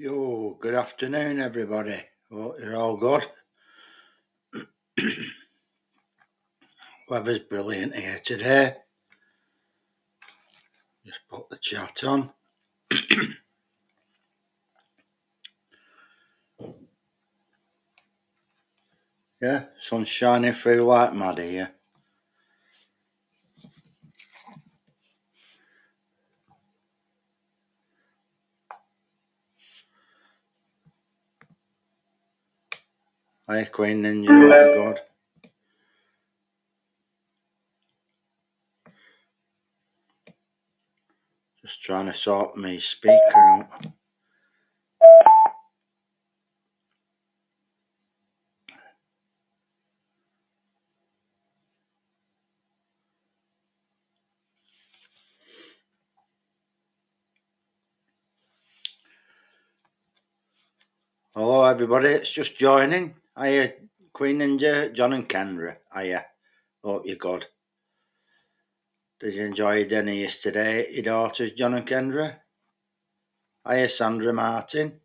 Yo, good afternoon, everybody. Hope you're all good. Weather's brilliant here today. Just put the chat on. Yeah, sun's shining through like mad here. Hi, Queen Ninja, what you good? Just trying to sort my speaker out. Hello, everybody. It's just joining. Hiya, Queen Ninja, John and Kendra. Hiya. Hope you're good. Did you enjoy your dinner yesterday, your daughters, John and Kendra? Hiya, Sandra Martin.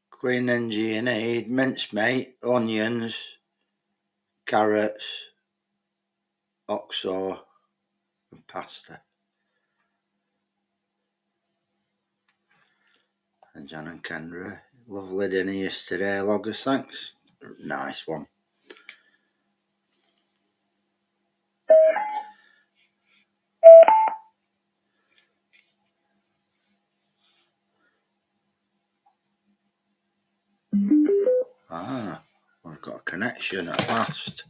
Queen Ninja, you need mincemeat, onions, carrots, oxo and pasta. And John and Kendra, lovely dinner yesterday, loggers, thanks. Nice one. We've got a connection at last.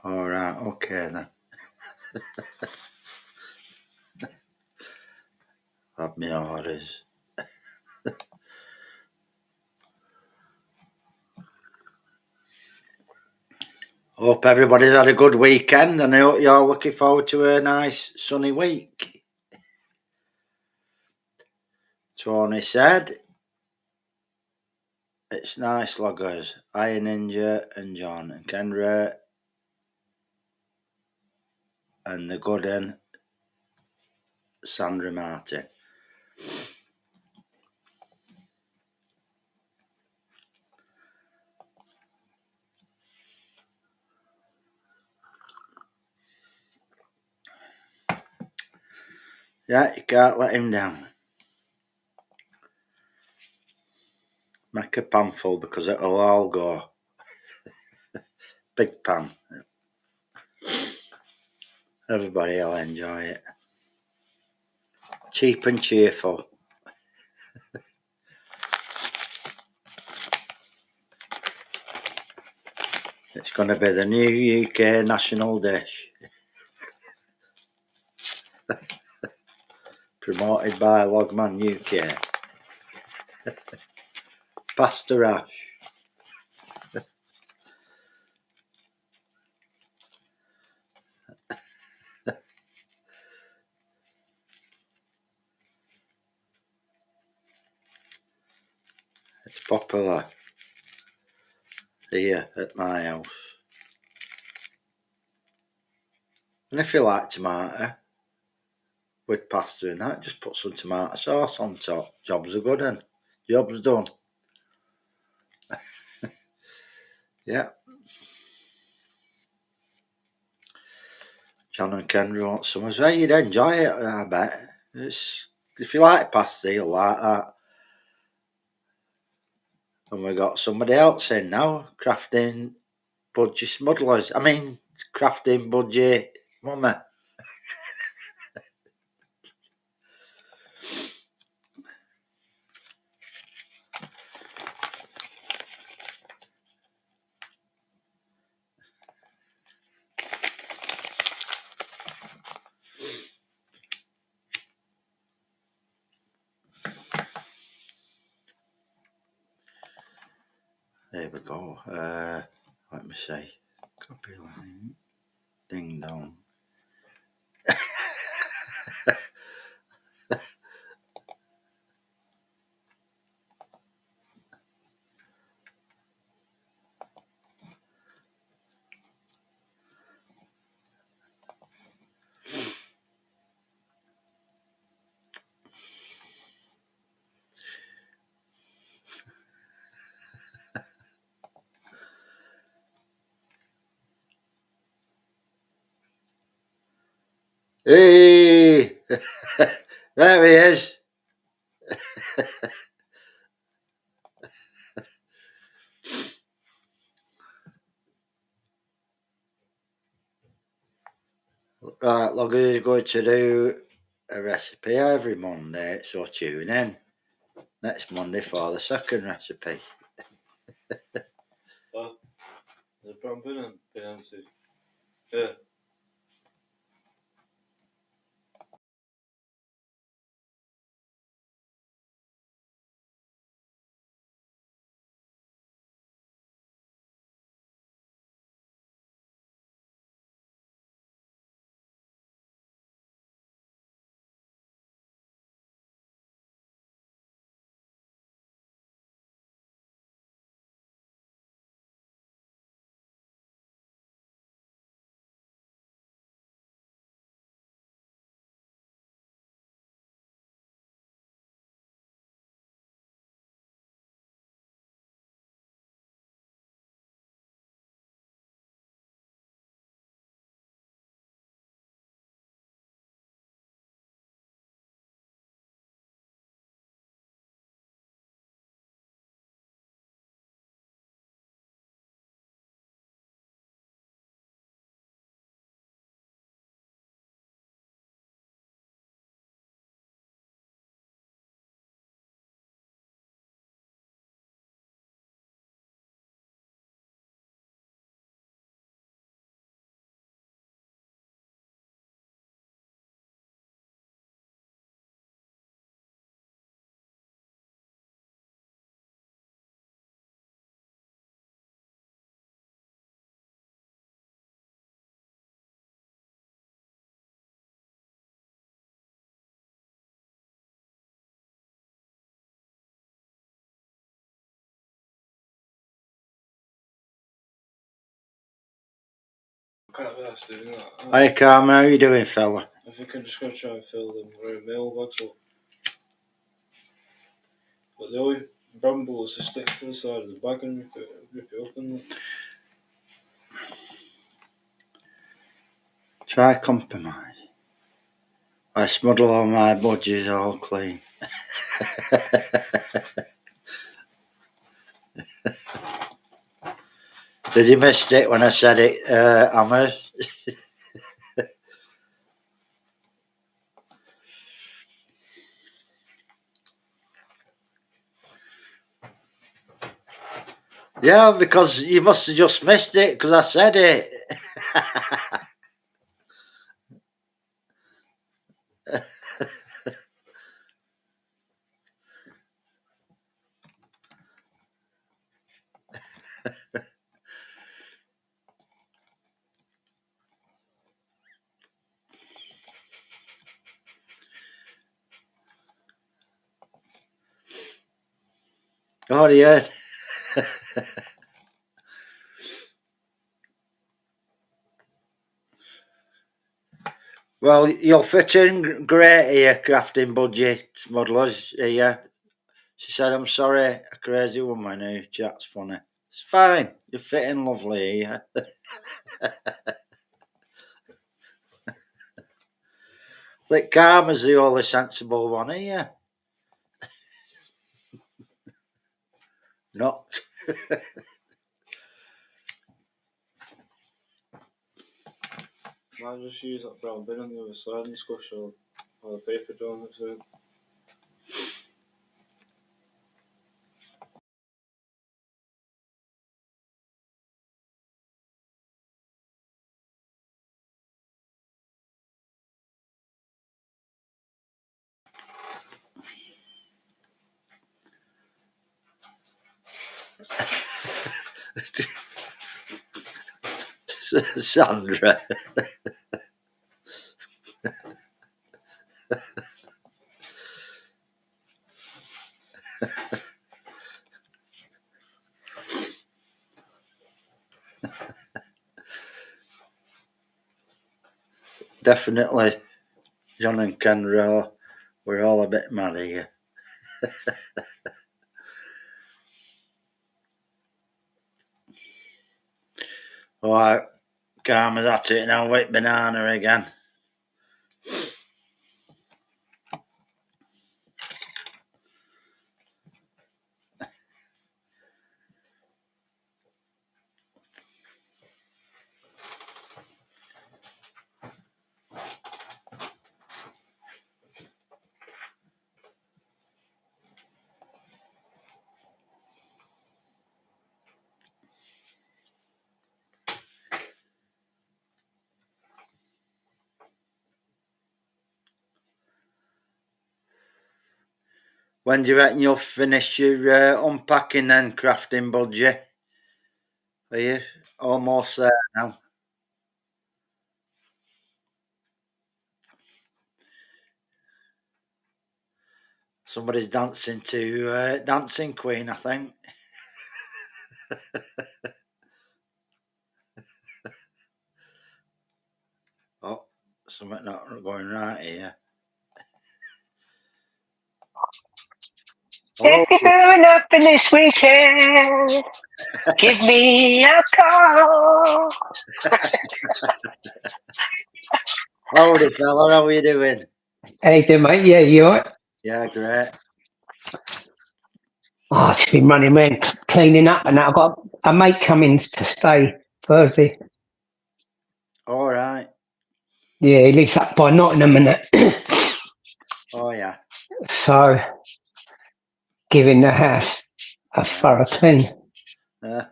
Alright, okay then. Have my orders. Hope everybody's had a good weekend and I hope you're all looking forward to a nice sunny week. Tony said, it's nice, loggers. Iron Ninja and John and Kendra and the good one, Sandra Martin. Yeah, you can't let him down. Make a pan full because it'll all go. Big pan. Everybody will enjoy it. Cheap and cheerful. It's going to be the new UK national dish. Promoted by Logman UK. Pasta Ash. It's popular here at my house. And if you like tomato with pasta and that, just put some tomato sauce on top. Job's a good one. Job's done. Yeah. John and Kendra want some as well. You'd enjoy it, I bet. If you like pasta, you'll like that. And we got somebody else in now, crafting budgie smugglers. I mean, crafting budgie mummy. There we go. Let me see. Copy line. Ding dong. Hey! There he is. Right, look, who's going to do a recipe every Monday, so tune in next Monday for the second recipe. The brown banana too. Yeah. Hi, Carmen, how you doing, fella? I think I'm just going to try and fill them mailbox up. But the only bramble is to stick to the side of the bag and rip it open. Try compromise. I smuggle all my budgies all clean. Did you miss it when I said it, Hammers? Yeah, because you must have just missed it because I said it. Oh, yeah. Well, you'll fit in great here, crafting budget smugglers here. She said, I'm sorry, a crazy woman who chats funny. It's fine, you fit in lovely here. I think Karma's the only sensible one here. not. I just use that brown bin on the other side and squish all the paper down it. Sandra. Definitely, John and Kendra, we're all a bit mad here. Alright, Karma's at it now with banana again. When do you reckon you'll finish your unpacking and crafting, Budgie? Are you almost there now? Somebody's dancing to Dancing Queen, I think. Oh, something not going right here. If you're doing nothing this weekend, give me a call. Howdy, fella, how are you doing? How you doing, mate? Yeah, you alright? Yeah, great. Oh, it's been running, man, cleaning up and that. I've got a mate coming to stay Thursday. All right. Yeah, he lives up by Nottingham and that. Oh, yeah. So, giving the house a thorough clean. Oh,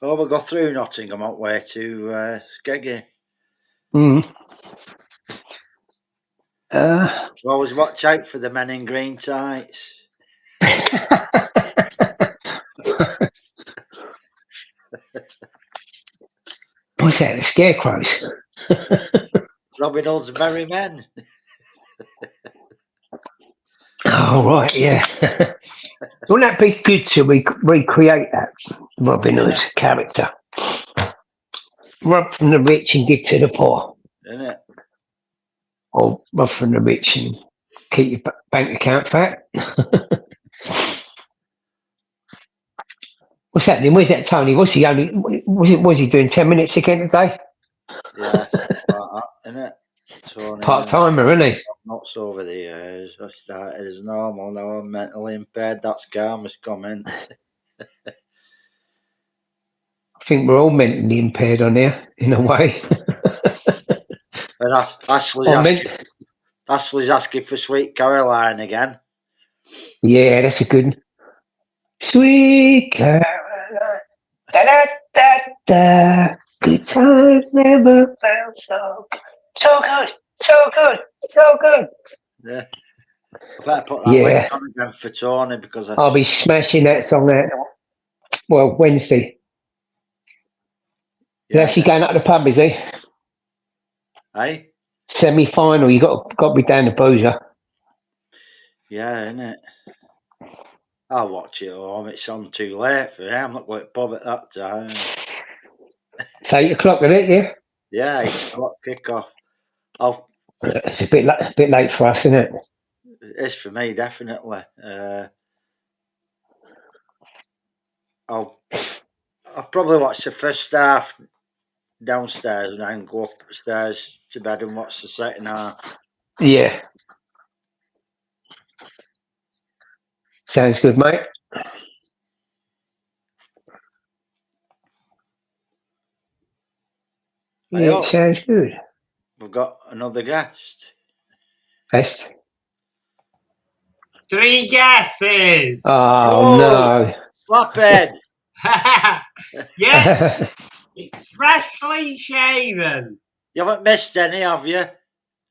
we'll go through Nottingham on way to Skeggy. Always watch out for the men in green tights. What's that? The scarecrows? Robin Hood's merry men. Oh, right, yeah. Wouldn't that be good to recreate that Robin Hood character? Rob from the rich and give to the poor. Isn't it? Or rob from the rich and keep your bank account fat. What's happening? Where's that Tony? Was he doing 10 minutes again today? Yeah, like that, isn't it? Tony, Part timer, isn't he? nuts over the years. I started as normal, now I'm mentally impaired. That's Karma's comment. I think we're all mentally impaired on here, in a way. And Ashley's asking for Sweet Caroline again. Yeah, that's a good one. Sweet Caroline. Da da da da. Good times never felt so good. So good. So good. So good. Yeah. I better put that link on again for Tony because I'll be smashing that song out. Well, Wednesday. He's actually going up to the pub, is he? Hey? Semi-final. You got to be down to Boozer. Yeah, innit? I'll watch it home. It's on too late for me. I'm not going to pub at that time. It's 8 o'clock, isn't it? Yeah. Yeah, 8 o'clock kick-off. It's a bit late for us, isn't it? It's for me, definitely. I'll probably watch the first half downstairs and then go upstairs to bed and watch the second half. Yeah. Sounds good, mate. Yeah, hope. it sounds good. We've got another guest. Yes. 3 guesses. Oh, no. Slaphead. Yeah, it's freshly shaven. You haven't missed any, have you?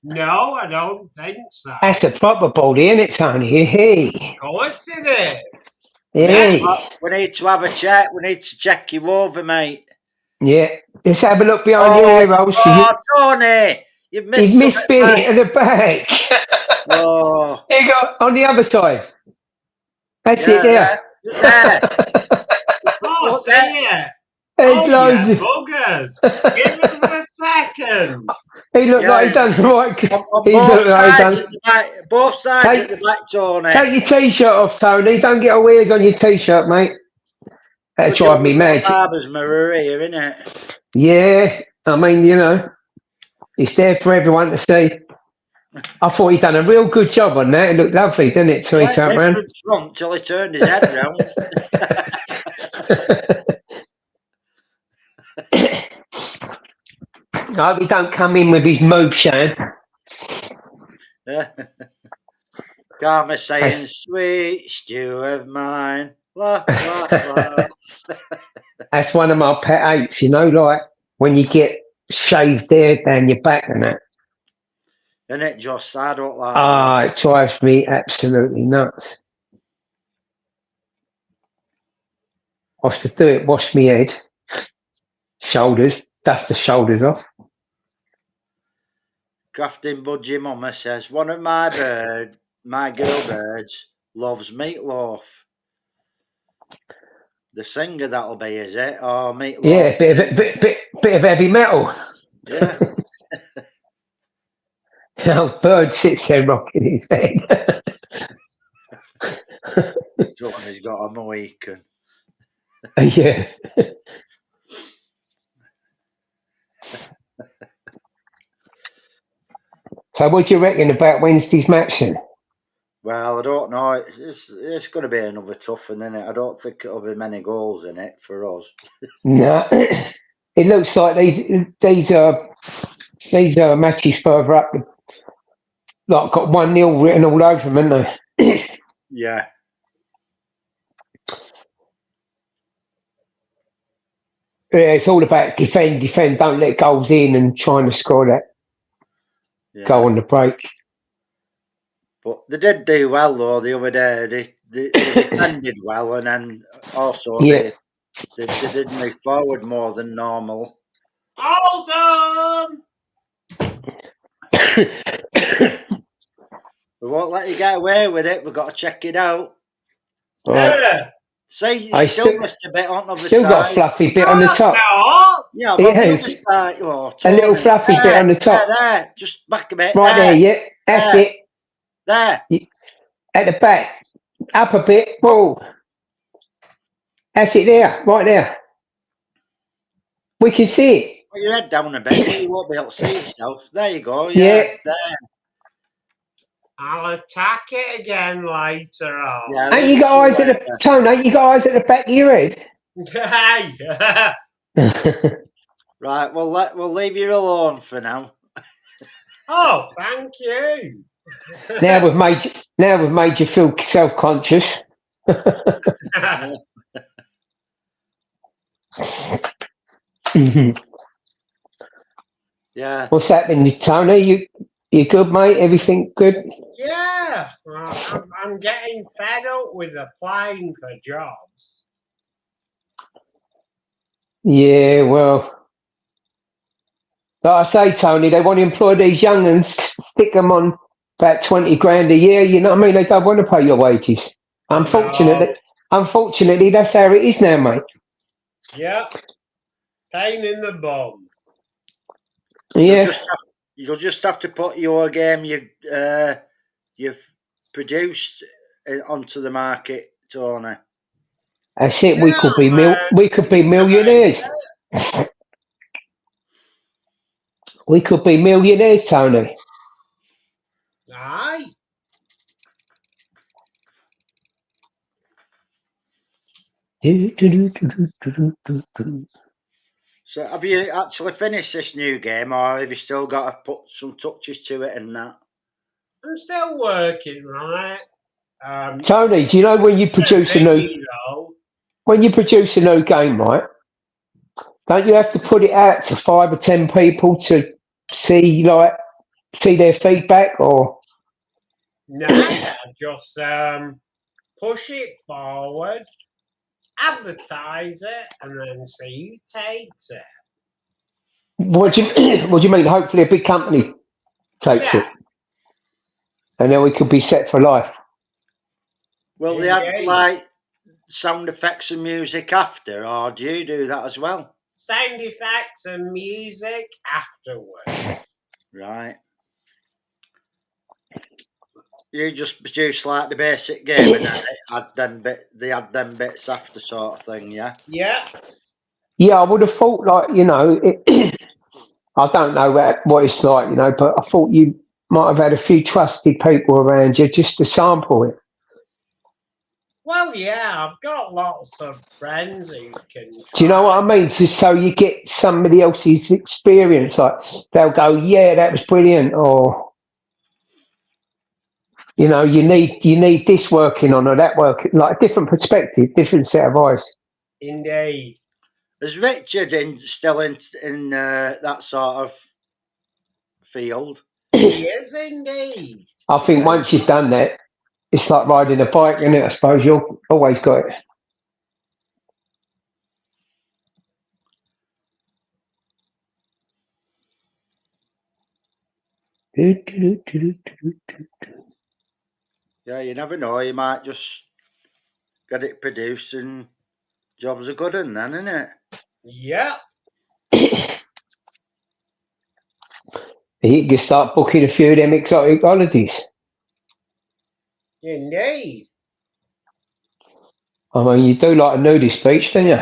No, I don't think so. That's a proper body, isn't it, Tony? Hey. Of course it is. Hey. We need to have a check. We need to check you over, mate. Yeah. Let's have a look behind your ear rolls. Tony! You've You've missed missed something, bit mate. at the back. Oh, There you go, on the other side. That's yeah, it there. there. Oh, Look see there. it. There's Oh, loads yeah, of- buggers. Give us a second. He looked Yeah. like he done the right. On He both looked like he sides done. at the back. Both sides Take- at the back, Tony. Take your t-shirt off, Tony. Don't get all ears on your t-shirt, mate. That'd drive me mad. Barber's mirror here, innit? Yeah, I mean, you know, it's there for everyone to see. I thought he'd done a real good job on that. It looked lovely, didn't it, till he turned round? Different front till he turned his head round. I hope he don't come in with his moob shine. Karma saying, sweet stew of mine. La, la, la. That's one of my pet hates, you know, like when you get shaved hair down your back and that. And it just, I don't like Ah, it drives me absolutely nuts. I have to do it, wash my head, shoulders, dust the shoulders off. Crafting Budgie Mama says, one of my girl birds, loves meatloaf. The singer that'll be, is it? Oh, meatloaf. Yeah, bit of heavy metal. Yeah. Now Bird sits there rocking his head. He's got a Mohican. Yeah. So what do you reckon about Wednesday's match then? Well, I don't know. It's going to be another tough one, isn't it? I don't think it'll be many goals in it for us. No. It looks like these are matches further up. Like got 1-0 written all over them, haven't they? Yeah. Yeah, it's all about defend, don't let goals in and trying to score that goal on the break. But they did do well though the other day. They defended well, and then also Yeah. they did move forward more than normal. Hold on. We won't let you get away with it. We've got to check it out. Right. Yeah. See, you I still missed a bit on the other Still got a side. fluffy bit on the top. No. Yeah, It on the has. other side. Oh, A little Tony, fluffy bit on the top. There. Just back a bit. Right there, yeah. That's There. it. There. At the back. Up a bit. Whoa. That's it there. Right there. We can see it. Put your head down a bit. You won't be able to see yourself. There you go. Yeah. There. I'll attack it again later on. Yeah, Ain't you got eyes at the Tony, ain't you got eyes at the back of your head? Hey. Right, we'll leave you alone for now. Oh, thank you. Now we've made you feel self-conscious. Yeah. What's happening, Tony? You good, mate? Everything good? Yeah, well, I'm getting fed up with applying for jobs. Yeah, well, like I say, Tony, they want to employ these young uns, stick them on about 20 grand a year. You know what I mean? They don't want to pay your wages. Unfortunately, that's how it is now, mate. Yep. Pain in the bum. Yeah. You'll just have to put your game you've produced onto the market, Tony. That's it. We could be millionaires. We could be millionaires, Tony. Aye. So have you actually finished this new game, or have you still got to put some touches to it and that? I'm still working on it. Tony, do you know when you produce a new game, right? Don't you have to put it out to 5 or 10 people to see their feedback, or? No, just push it forward, advertise it, and then see who takes it. What do you mean? Hopefully, a big company takes it, and then we could be set for life. Will they add like sound effects and music after, or do you do that as well? Sound effects and music afterwards. Right. You just produce like the basic game and then they add them bits after, sort of thing, yeah? Yeah. Yeah, I would have thought, like, I don't know what it's like, but I thought you might have had a few trusted people around you just to sample it. Well, yeah, I've got lots of friends who can. Do you know what I mean? So you get somebody else's experience. Like they'll go, "Yeah, that was brilliant," or you need this working on or that working. Like a different perspective, different set of eyes. Indeed. Is Richard still in that sort of field? He is indeed. I think once you've done that, it's like riding a bike, isn't it? I suppose you've always got it. Yeah, you never know. You might just get it produced and jobs are good and then, isn't it? Yep. You can start booking a few of them exotic holidays. Indeed. I mean, you do like a nudist beach, don't you?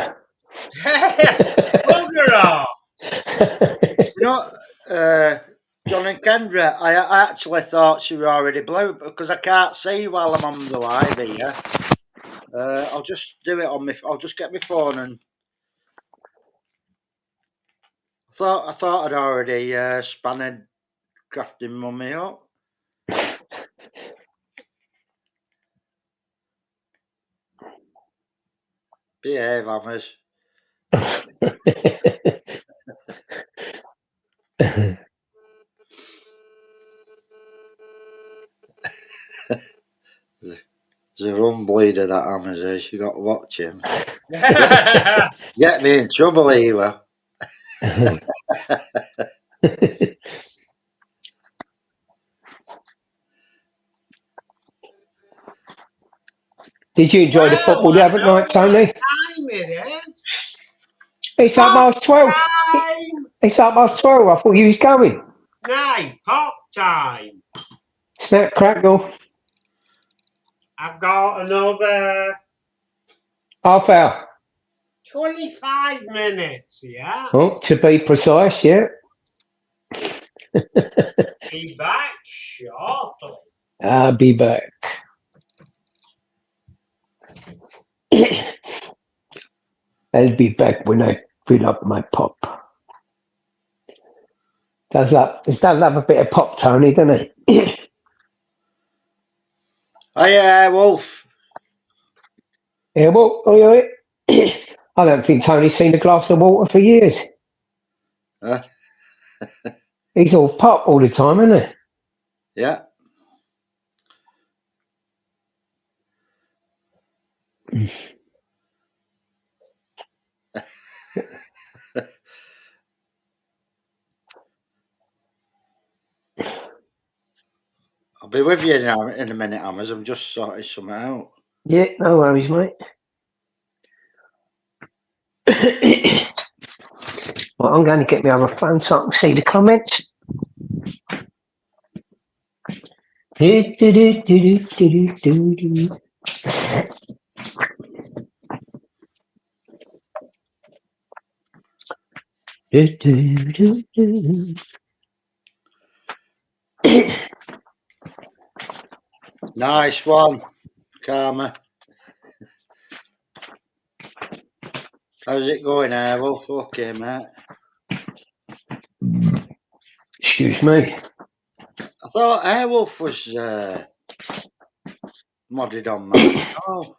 Bugger off. John and Kendra, I actually thought she were already blue because I can't see while I'm on the live here. I'll just do it I'll just get my phone and I thought I'd already spanned crafting mummy up. Behave, Hammers. There's a rum bleeder that Hammers is. You got to watch him. Get me in trouble, he will. Did you enjoy the football the other night, Tony? What time it is? It's up past 12. It's up past 12. I thought you was going. No, pop time. Snap, crackle. I've got another Half hour. 25 minutes, yeah? Oh, to be precise, yeah. Be back shortly. I'll be back. I'll be back when I fill up my pop. It does have a bit of pop, Tony, doesn't it? Oh yeah, Wolf. Yeah, well, I don't think Tony's seen a glass of water for years. He's all pop all the time, isn't he? Yeah. I'll be with you now in a minute, Hammers. I'm just sorting something out. Yeah, no worries, mate. Well, I'm going to get my other phone so I can see the comments. Nice one, Karma. How's it going, Wolf? Okay, mate. Excuse me. I thought Airwolf was modded on mine. Oh,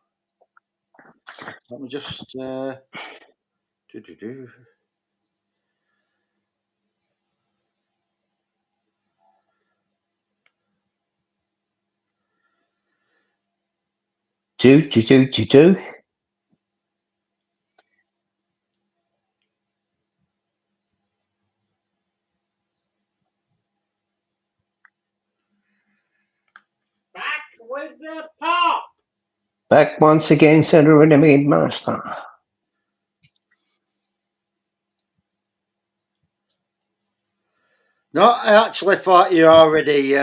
let me just do. Do. Back with the pop. Back once again, Centre Enemy Master. No, I actually thought you already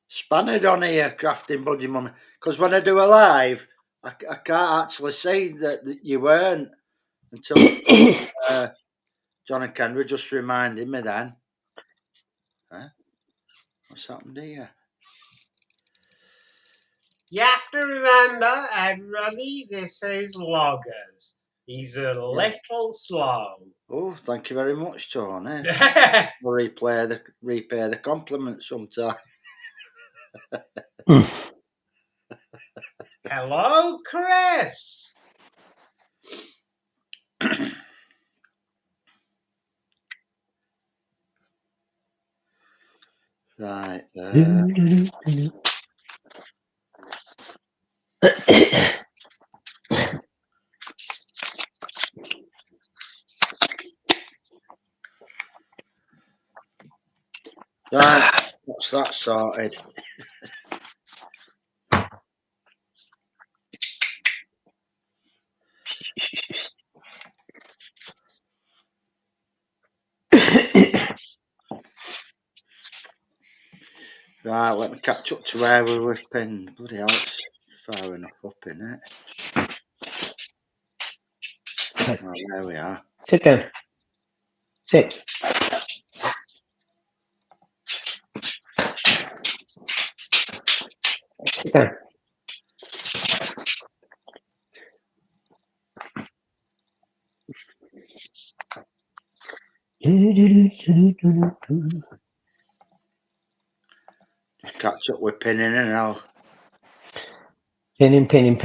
spanned on here, Crafting Budgie Mummy. Because when I do a live, I can't actually see that you weren't until John and Kendra just reminded me then. Huh? What's happened here? You have to remember, everybody, this is Loggers. He's a little slow. Oh, thank you very much, Tony. We'll repay the compliment sometime. Hello, Chris. Right. Right. What's that sorted? Right, let me catch up to where we were pinned. Bloody hell, it's far enough up, isn't it? Oh, there we are. Sit down. Sit. Sit down. Just catch up with pinning and all. Pinning. Did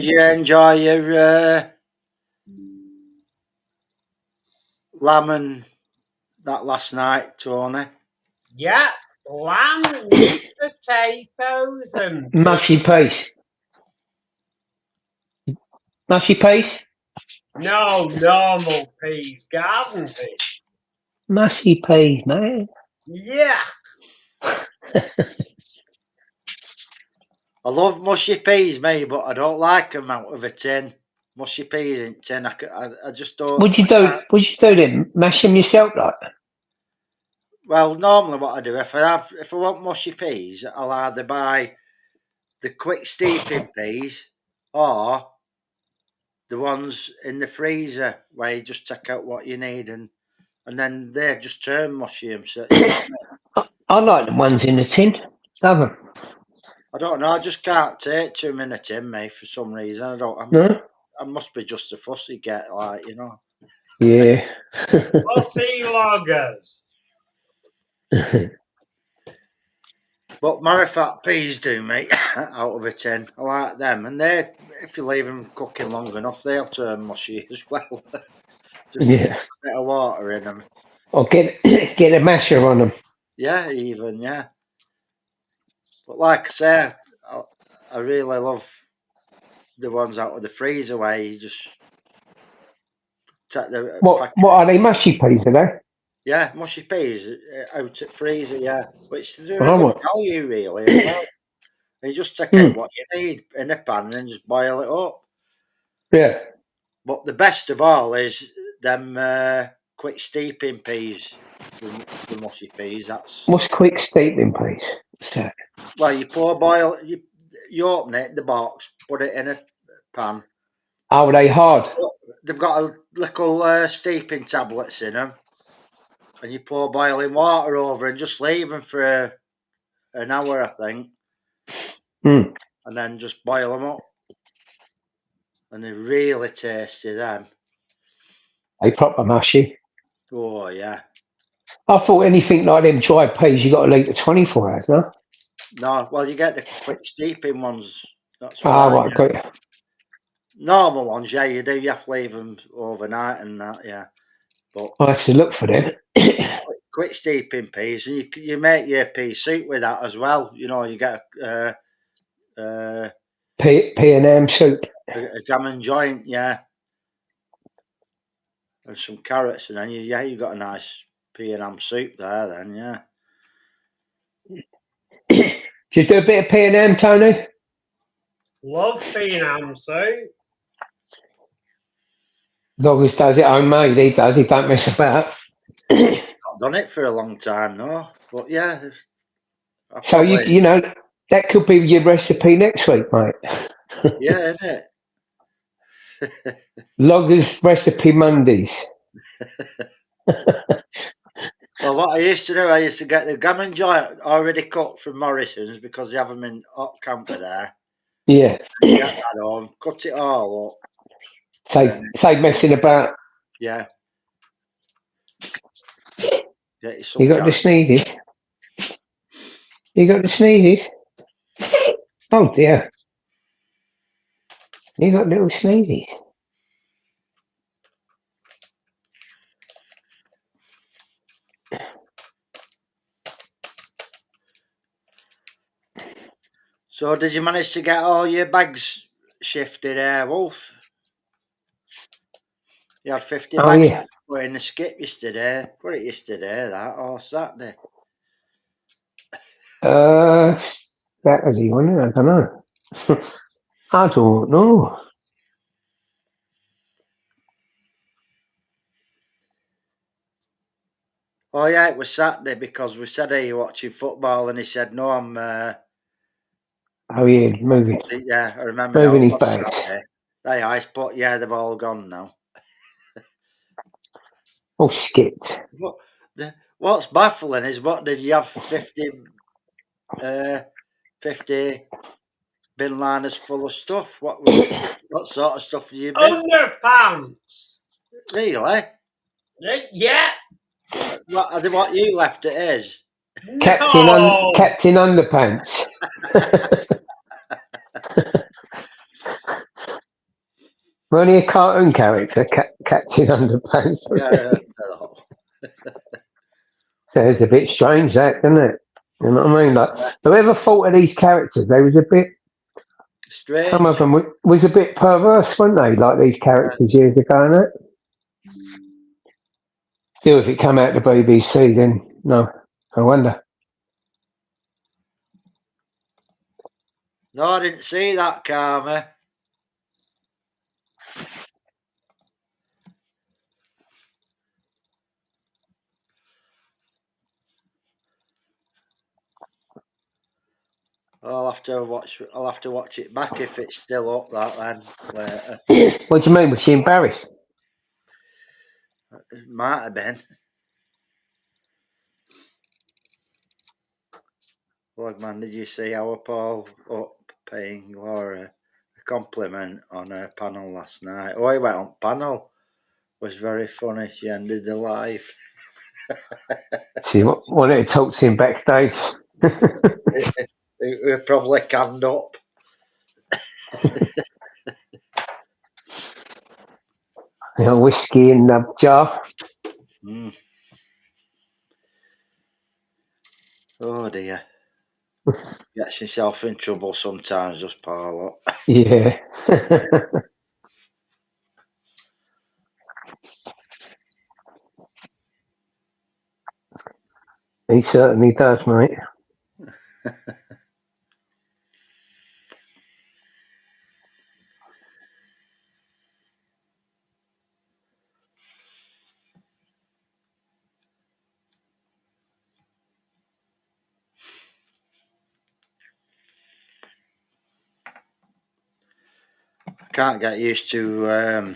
you enjoy your lamb and that last night, Tony? Yeah, lamb with potatoes and Mushy paste. Mushy paste? no normal peas, garden peas. Mushy paste, man. Yeah. I love mushy peas, mate, but I don't like them out of a tin. Mushy peas in tin, I just don't. Would you do then? Mash them yourself, like? Well, normally what I do, if I want mushy peas, I'll either buy the quick steeping peas or the ones in the freezer where you just take out what you need and then they just turn mushy. So, you know what I like the ones in the tin. Love them. I don't know. I just can't take 2 minutes in, mate, for some reason. No? I must be just a fussy get, like, you know. Yeah. Fussy loggers. But matter of fact, peas do, mate, out of a tin. I like them. And if you leave them cooking long enough, they'll turn mushy as well. Just Yeah. a bit of water in them. Or get a masher on them. Yeah, even, yeah. But like I say, I really love the ones out of the freezer where you just take the What are they? Mushy peas, are they? Yeah, mushy peas out at freezer, yeah. But they're a Oh, good what? value, really, as well. You just take out what you need in a pan and just boil it up. Yeah. But the best of all is them quick steeping peas, the mushy peas. What's quick steeping peas? What's that? Well, you open it, the box, put it in a pan. Oh, are they hard? They've got a little steeping tablets in them. And you pour boiling water over and just leave them for an hour, I think. Mm. And then just boil them up. And they're really tasty then. They proper mushy. Oh, yeah. I thought anything like them dry peas, you got to leave for 24 hours, no? No, well, you get the quick steeping ones. That's what Ah, I right, get. got you. Normal ones, yeah, you do. You have to leave them overnight and that, yeah. But I have to look for them. quick steeping peas, and you make your pea soup with that as well. You know, you get P&M soup. a gammon joint, yeah, and some carrots, and then you got a nice pea and ham soup there. Then, yeah. Do you do a bit of P&M, Tony? Love Phenom soup. Doggers does it homemade, he does, he don't mess about. Not done it for a long time, no. But yeah, I So, probably you know, that could be your recipe next week, mate. yeah, isn't it? Loggers Recipe Mondays. Well, what I used to do, I used to get the gammon joint already cut from Morrison's because they have them in hot camper there. Yeah. You get that home, cut it all up. Say messing about. Yeah. Get you some You got the sneezes? You got the sneezes? Oh dear. You got little sneezes. So, did you manage to get all your bags shifted, Wolf? You had 50 Oh, bags yeah. to put in the skip yesterday. Put it yesterday, that, or Saturday. Saturday, wasn't it? I don't know. I don't know. Oh, yeah, it was Saturday because we said, "Are you watching football?" And he said, "No, I'm." Oh yeah, moving Yeah, I remember now. his It was bags. Saturday. They ice, but yeah, they've all gone now. Oh, skipped. What's baffling is what did you have 50 bin liners full of stuff? What sort of stuff did you bin? Underpants. Really? Yeah. What you left it is? No. Captain Underpants. Only a cartoon character, Captain Underpants. Yeah. Sounds a bit strange, that, doesn't it? You know what I mean? Like, whoever thought of these characters, they was a bit. Strange. Some of them was a bit perverse, weren't they? Like these characters years ago, and that. Still, if it come out the BBC, then no, I wonder. No, I didn't see that, Karma. I'll have to watch it back if it's still up. That then later. What do you mean? Was she embarrassed? It might have been. Logman, did you see our Paul up paying Laura a compliment on her panel last night? Oh, he went on panel. It was very funny. She ended the live. She wanted to talk to him backstage. We probably canned up. Whiskey in the jar. Mm. Oh dear. Gets himself in trouble sometimes, just Paul up. Yeah. He certainly does, mate. Can't get used to.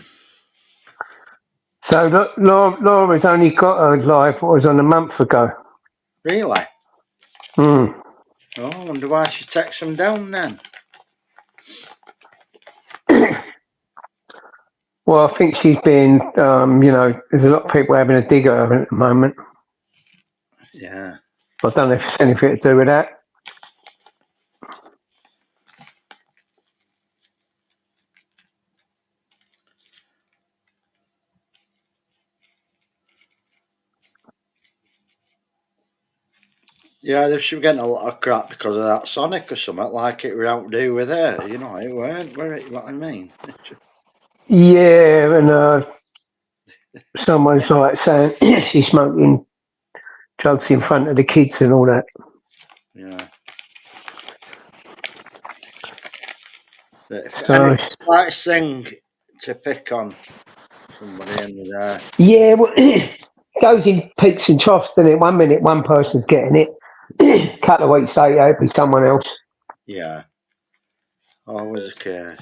So Laura's only got her live. What was on a month ago? Really? Hmm. Oh, I wonder why she takes them down then. Well, I think she's been, there's a lot of people having a dig at her at the moment. Yeah. I don't know if it's anything to do with that. Yeah, they should be getting a lot of crap because of that Sonic or something, like it were out to do with her. You know, it weren't, were it? What I mean? Yeah, and someone's like saying she's smoking drugs in front of the kids and all that. Yeah. But if So anything's like Sing to pick on somebody in there. yeah, well, it goes in peaks and troughs, doesn't it? 1 minute one person's getting it, a couple of weeks later it'll be someone else. Yeah. Always the case.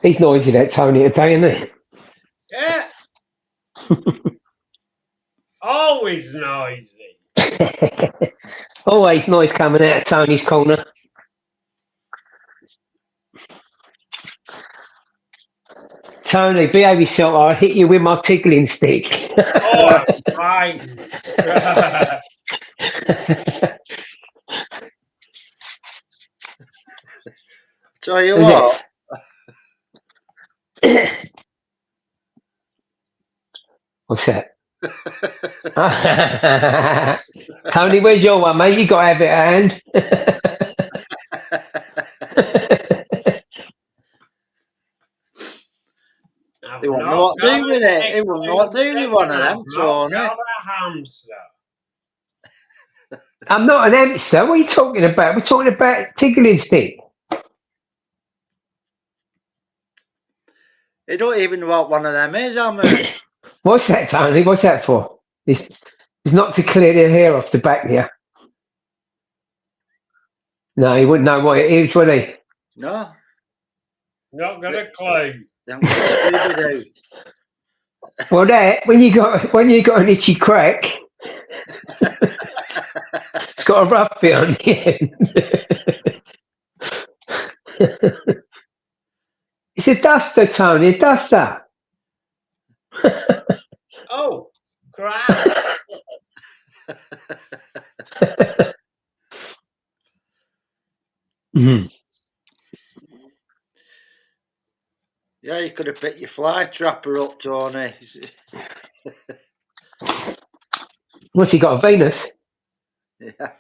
He's noisy, that Tony, today, isn't Yeah. Always noisy. he? Always noise coming out of Tony's corner. Tony, behave yourself, I'll hit you with my tickling stick. Oh, I'm frightened. Tell you what, What's that? Tony, where's your one, mate? You got to have it at hand. I've he won't know not what to got do a with it. He won't know what to do with one of I've them, not Tony. got a hamster. I'm not an hamster. What are you talking about? We're talking about tickling stick. He don't even know what one of them is, Hammer. What's that, Tony? What's that for? It's not to clear the hair off the back here. No, he wouldn't know what it is, would he? No. Not got a clue. They haven't got a Scooby-Doo. Well, that when you got an itchy crack, it's got a rough bit on the end. It's a duster, Tony. A duster. Oh, crap. Mhm. Yeah, you could have picked your fly trapper up, Tony. What's he got? A Venus? Yeah.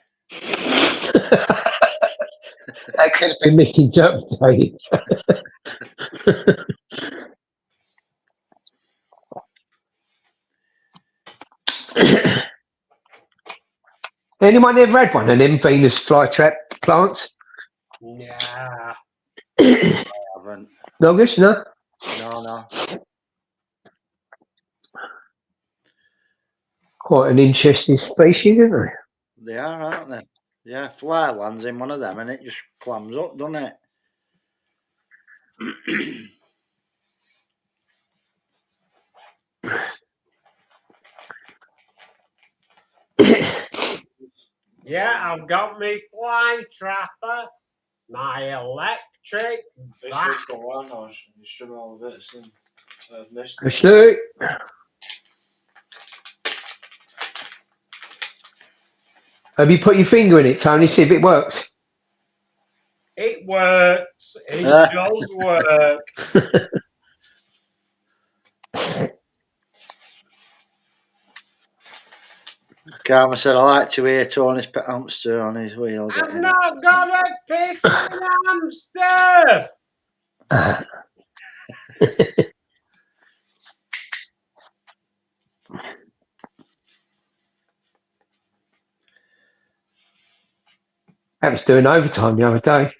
That could have been misinterpreted. Anyone ever had one of them Venus flytrap plants? Nah. I haven't. No good, no? No. Quite an interesting species, isn't it? They are, aren't they? Yeah, fly lands in one of them and it just clams up, doesn't it? Yeah, I've got me fly trapper, my electric This bat. is going on now. You should all of it. Soon. I've missed it. Absolutely. Have you put your finger in it, Tony? See if it works. It works. It does work. Karma said, I like to hear Tony's pet hamster on his wheel. I've not got a pissing hamster. I was doing overtime the other day.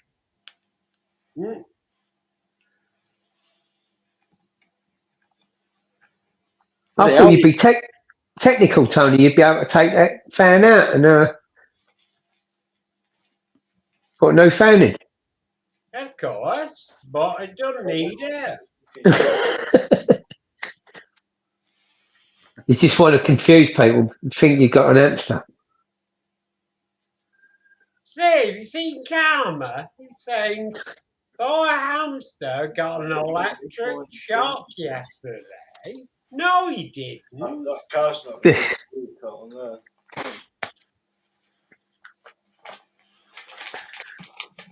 Mm. I thought you'd be technical, Tony. You'd be able to take that fan out and got no fan in. Of course, but I don't need it. You just want to confuse people, think you've got an answer. Steve, you seen Karma? He's saying, "Oh, a hamster got an electric shock yesterday." No, he didn't. That car's not going to be on there.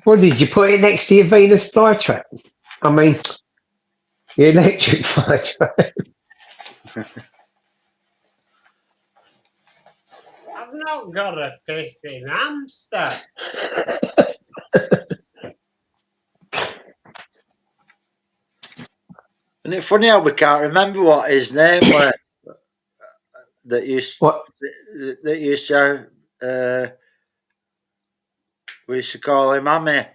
What did you put it next to your Venus flytrap? I mean, your electric flytrap. I've not got a pissing hamster. Isn't it funny how we can't remember what his name was? That used What? that used to we used to call him Hammy. I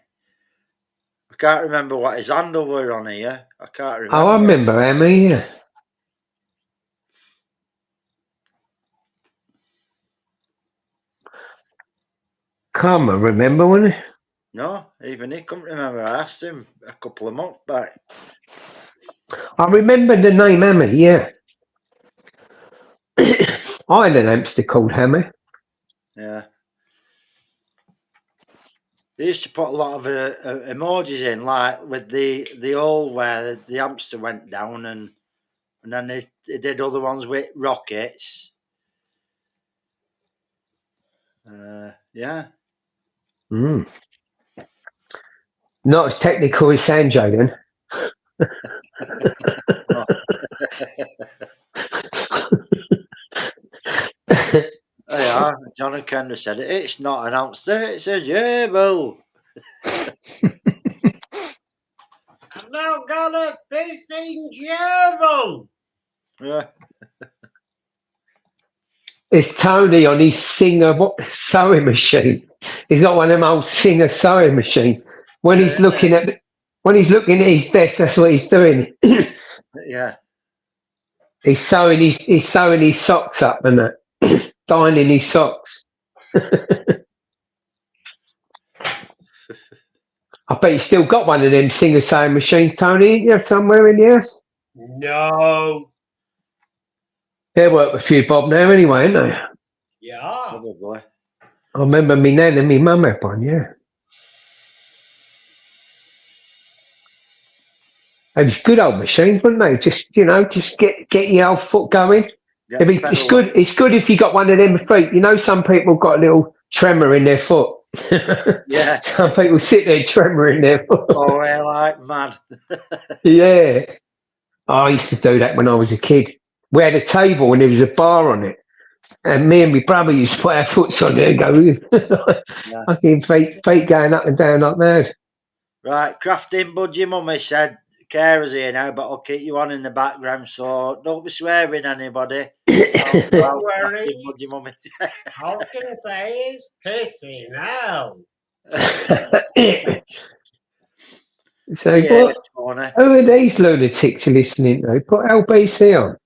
can't remember what his handle were on here. I can't remember. Oh, I remember Emmy. Yeah. Karma, remember when? No, even he couldn't remember. I asked him a couple of months back. I remember the name Hammer, yeah. I had an hamster called Hammer. Yeah. They used to put a lot of emojis in, like with the hole where the hamster went down, and then they did other ones with rockets. Yeah. Mm. Not as technical as Sanjo then. Yeah, John and Kendra said it. It's not an hamster, it's a gerbil. I've not got a pissing gerbil. Yeah. It's Tony on his sewing machine. He's got one of them old Singer sewing machine. When he's looking at his desk, that's what he's doing. Yeah. He's sewing his socks up and that. Dyeing his socks. I bet you still got one of them Singer sewing machines, Tony, ain't you, somewhere in the house? No. They work with you, Bob, now anyway, ain't they? Yeah. Probably. I remember me nan and me mum had one, yeah. They was good old machines, weren't they? Just get your old foot going. It's good. It's good if you got one of them feet. You know, some people got a little tremor in their foot. Yeah. Some people sit there tremor in their foot. Oh, they're like mad. Yeah. I used to do that when I was a kid. We had a table and there was a bar on it. And me and my brother used to put our foots on there and go, fucking feet going up and down like that. Right, Crafting Budgie Mummy said, carers here now, but I'll keep you on in the background, so don't be swearing anybody. Don't worry. Budgie Mummy. All I can say is pissing out. So Yeah, what? Tony. Who are these lunatics listening to? Put LBC on.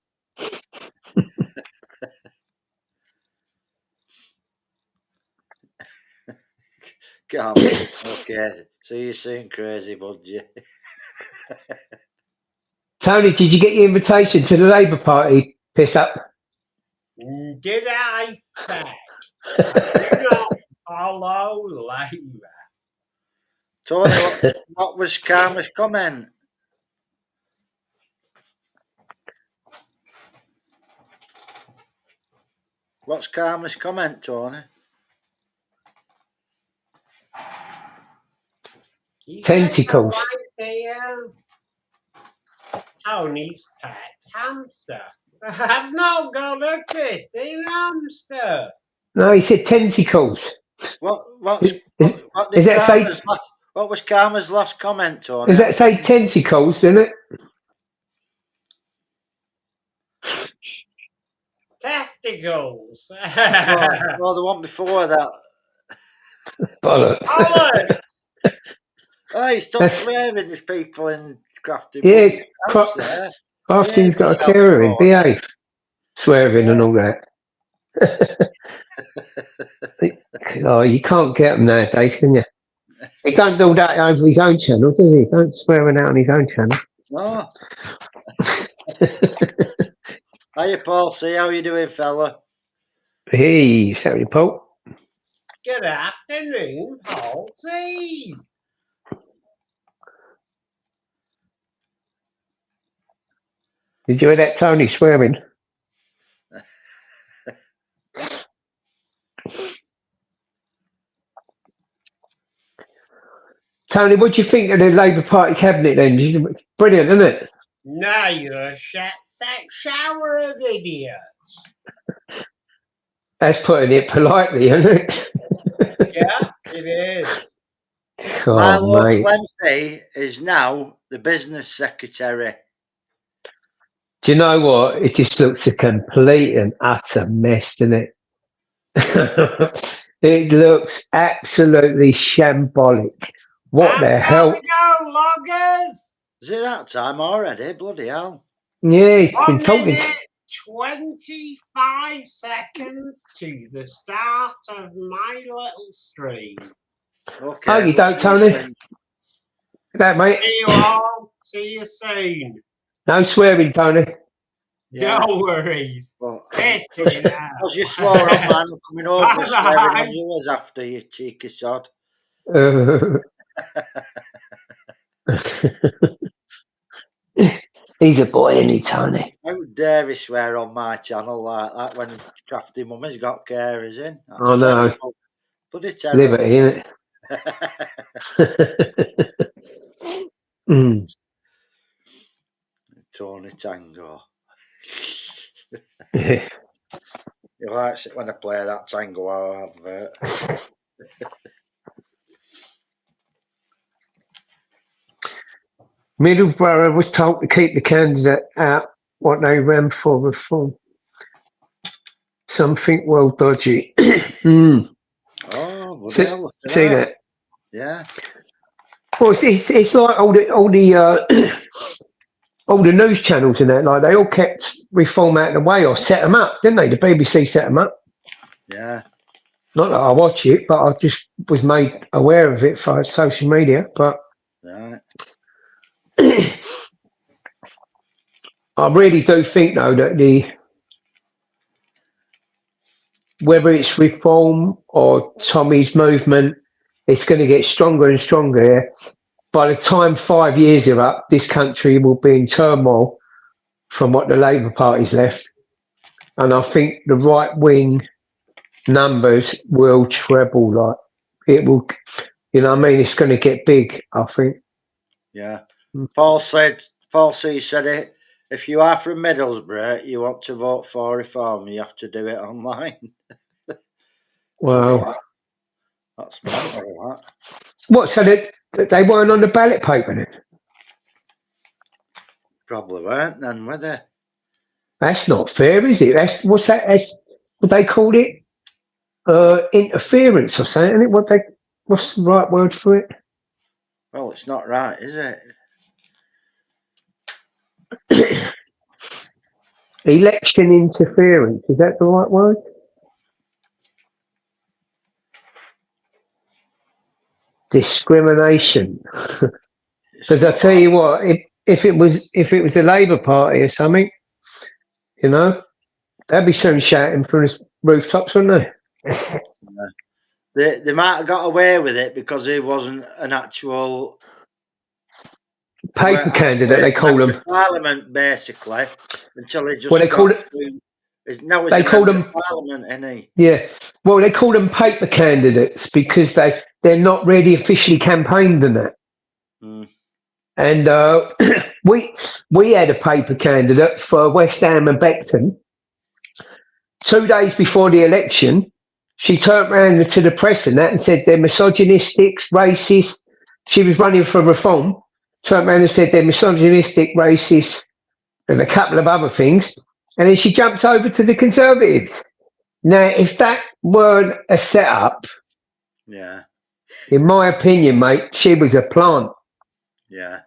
Can't be. Okay, see you soon, crazy Budgie. Tony, did you get your invitation to the Labour Party? Piss up. Did I say? I do not follow Labour. Tony, what was Karma's comment? What's Karma's comment, Tony? Tentacles. Tony's pet hamster. I've not got a pissing hamster. No, he said tentacles. What was Karma's last comment, Tony? Does that say tentacles, doesn't it? Testicles. Well, the one before that. Bollocks. Bollocks. Hey, stop swearing, there's people in Crafting. Yeah, Crafting's got a carer in, behave. Swearing and all that. Oh, you can't get them nowadays, can you? He don't do that over his own channel, does he? Don't swear out on his own channel. No. Hiya, Paul. See how you doing, fella? Hey, sorry, Paul. Good afternoon, Paul C. Did you hear that Tony swearing? Tony, what do you think of the Labour Party cabinet then? Brilliant, isn't it? No, you're a shower of idiots. That's putting it politely, isn't it? Yeah, it is. My Oh, local mate. MP is now the business secretary. Do you know what? It just looks a complete and utter mess, doesn't it? It looks absolutely shambolic. What the I'm hell? gonna go, loggers. Is it that time already? Bloody hell. Yeah, he's 1 been talking. minute, 25 seconds to the start of my little stream. Okay. Oh, you we'll don't, see you Tony? soon. That, mate. See you all. See you soon. No swearing, Tony. Yeah. No worries. Well, Piss it out. as you swore on man, I'm coming over and swearing on Bye. yours after, you cheeky sod. He's a boy, isn't he, Tony? How dare he swear on my channel like that when crafty mummy's got carers in? That's I know. terrible. Bloody terrible. Liberty, isn't it? Mm. Tony Tango. Yeah. He likes it when I play that Tango advert. Middlesbrough was told to keep the candidate out what they ran for reform. Something well dodgy. Mm. Oh, bloody See, hell, look at see that. that? Yeah. Well, it's like all the all the news channels and that, like they all kept reform out of the way or set them up, didn't they? The BBC set them up. Yeah. Not that I watch it, but I just was made aware of it via social media. But Right. I really do think, though, that whether it's reform or Tommy's movement, it's going to get stronger and stronger here. By the time 5 years are up, this country will be in turmoil from what the Labour Party's left. And I think the right-wing numbers will treble. Like it will, you know what I mean? It's going to get big, I think. Yeah. Paul C said it. If you are from Middlesbrough, you want to vote for reform, you have to do it online. Wow. That's mental, that. What, so they weren't on the ballot paper then? Probably weren't then, were they? That's not fair, is it? That's what they called it? Interference or something, isn't it? What's the right word for it? Well, it's not right, is it? Election interference, is that the right word? Discrimination. Because I tell you what, if it was the Labour Party or something, you know, they'd be soon shouting from the rooftops, wouldn't they? They might have got away with it because he wasn't an actual paper candidate, they call them. Parliament, basically, until he just. Well, they call it. Now they call them Parliament, isn't he? Yeah. Well, they call them paper candidates because they're not really officially campaigned in that. Mm. And we had a paper candidate for West Ham and Beckton. 2 days before the election, she turned around to the press and that and said they're misogynistic, racist. She was running for reform. Turned around and said they're misogynistic, racist, and a couple of other things. And then she jumps over to the Conservatives. Now, if that weren't a setup, yeah, in my opinion, mate, she was a plant. Yeah.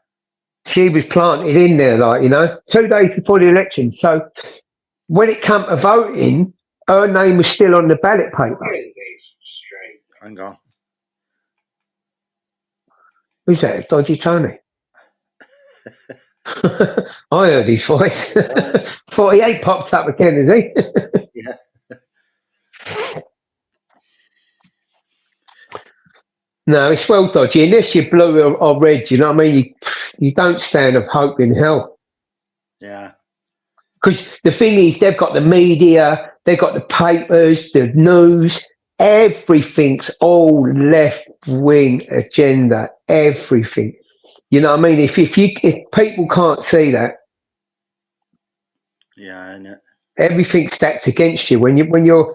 She was planted in there, like, you know, 2 days before the election. So when it came to voting, her name was still on the ballot paper. Hang on. Who's that? Dodgy Tony? I heard his voice. 48 popped up again, is he? Yeah. No, it's well dodgy. Unless you're blue or red, you know what I mean? You don't stand a hope in hell. Yeah. Because the thing is, they've got the media, they've got the papers, the news, everything's all left wing agenda, everything. You know what I mean? If people can't see that, Yeah, I know. everything's stacked against you when you're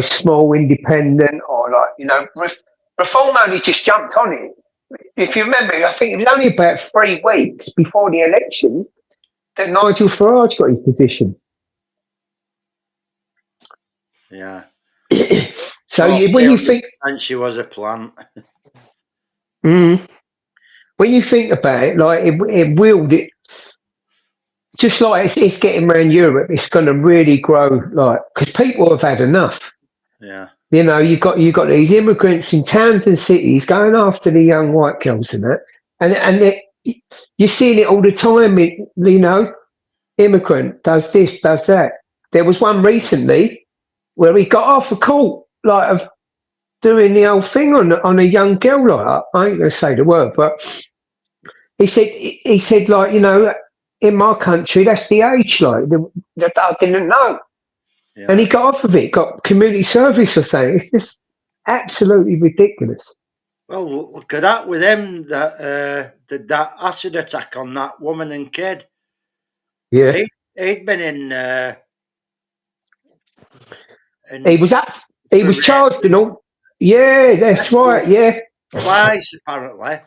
small, independent, or like Reform only just jumped on it. If you remember, I think it was only about 3 weeks before the election that Nigel Farage got his position. Yeah. So Well, when you think, and she was a plant. when you think about it, like it will, just like it's getting around Europe, it's going to really grow, like because people have had enough. Yeah. You've got these immigrants in towns and cities going after the young white girls and that, and you're seeing it all the time. Immigrant does this, does that. There was one recently where he got off a court like of doing the old thing on a young girl. Like I ain't gonna say the word, but he said like in my country that's the age like that I didn't know. Yeah. And he got off of it, got community service or something. It's just absolutely ridiculous. Well, look at that with him that did that acid attack on that woman and kid. Yeah. He'd been in He was up. He was charged and all. Yeah, that's right. Yeah. Twice apparently.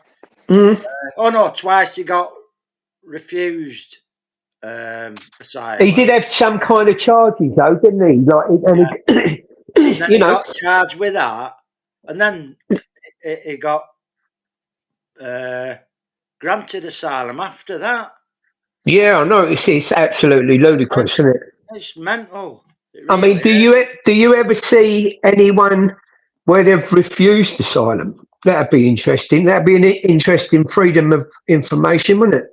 Mm. Oh no, twice he got refused asylum. He did have some kind of charges though, didn't he? Like, and then he got charged with that, and then he got granted asylum after that. Yeah, I know. It's absolutely ludicrous, isn't it? It's mental. I mean, do you ever see anyone where they've refused asylum? That'd be interesting. That'd be an interesting freedom of information, wouldn't it?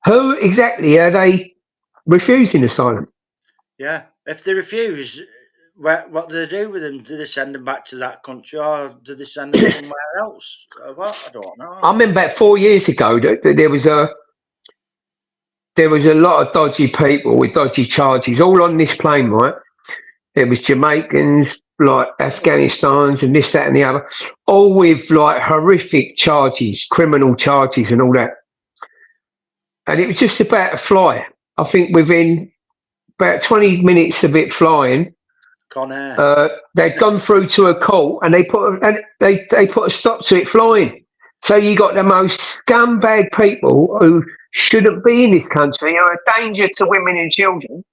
Who exactly are they refusing asylum? Yeah, if they refuse, what do they do with them? Do they send them back to that country, or do they send them somewhere else? What? I don't know. I remember about 4 years ago that there was a lot of dodgy people with dodgy charges all on this plane, right? There was Jamaicans, like Afghanistans and this, that and the other, all with like horrific charges, criminal charges and all that. And it was just about to fly. I think within about 20 minutes of it flying, they'd gone through to a court and they put a stop to it flying. So you got the most scumbag people who shouldn't be in this country, are a danger to women and children,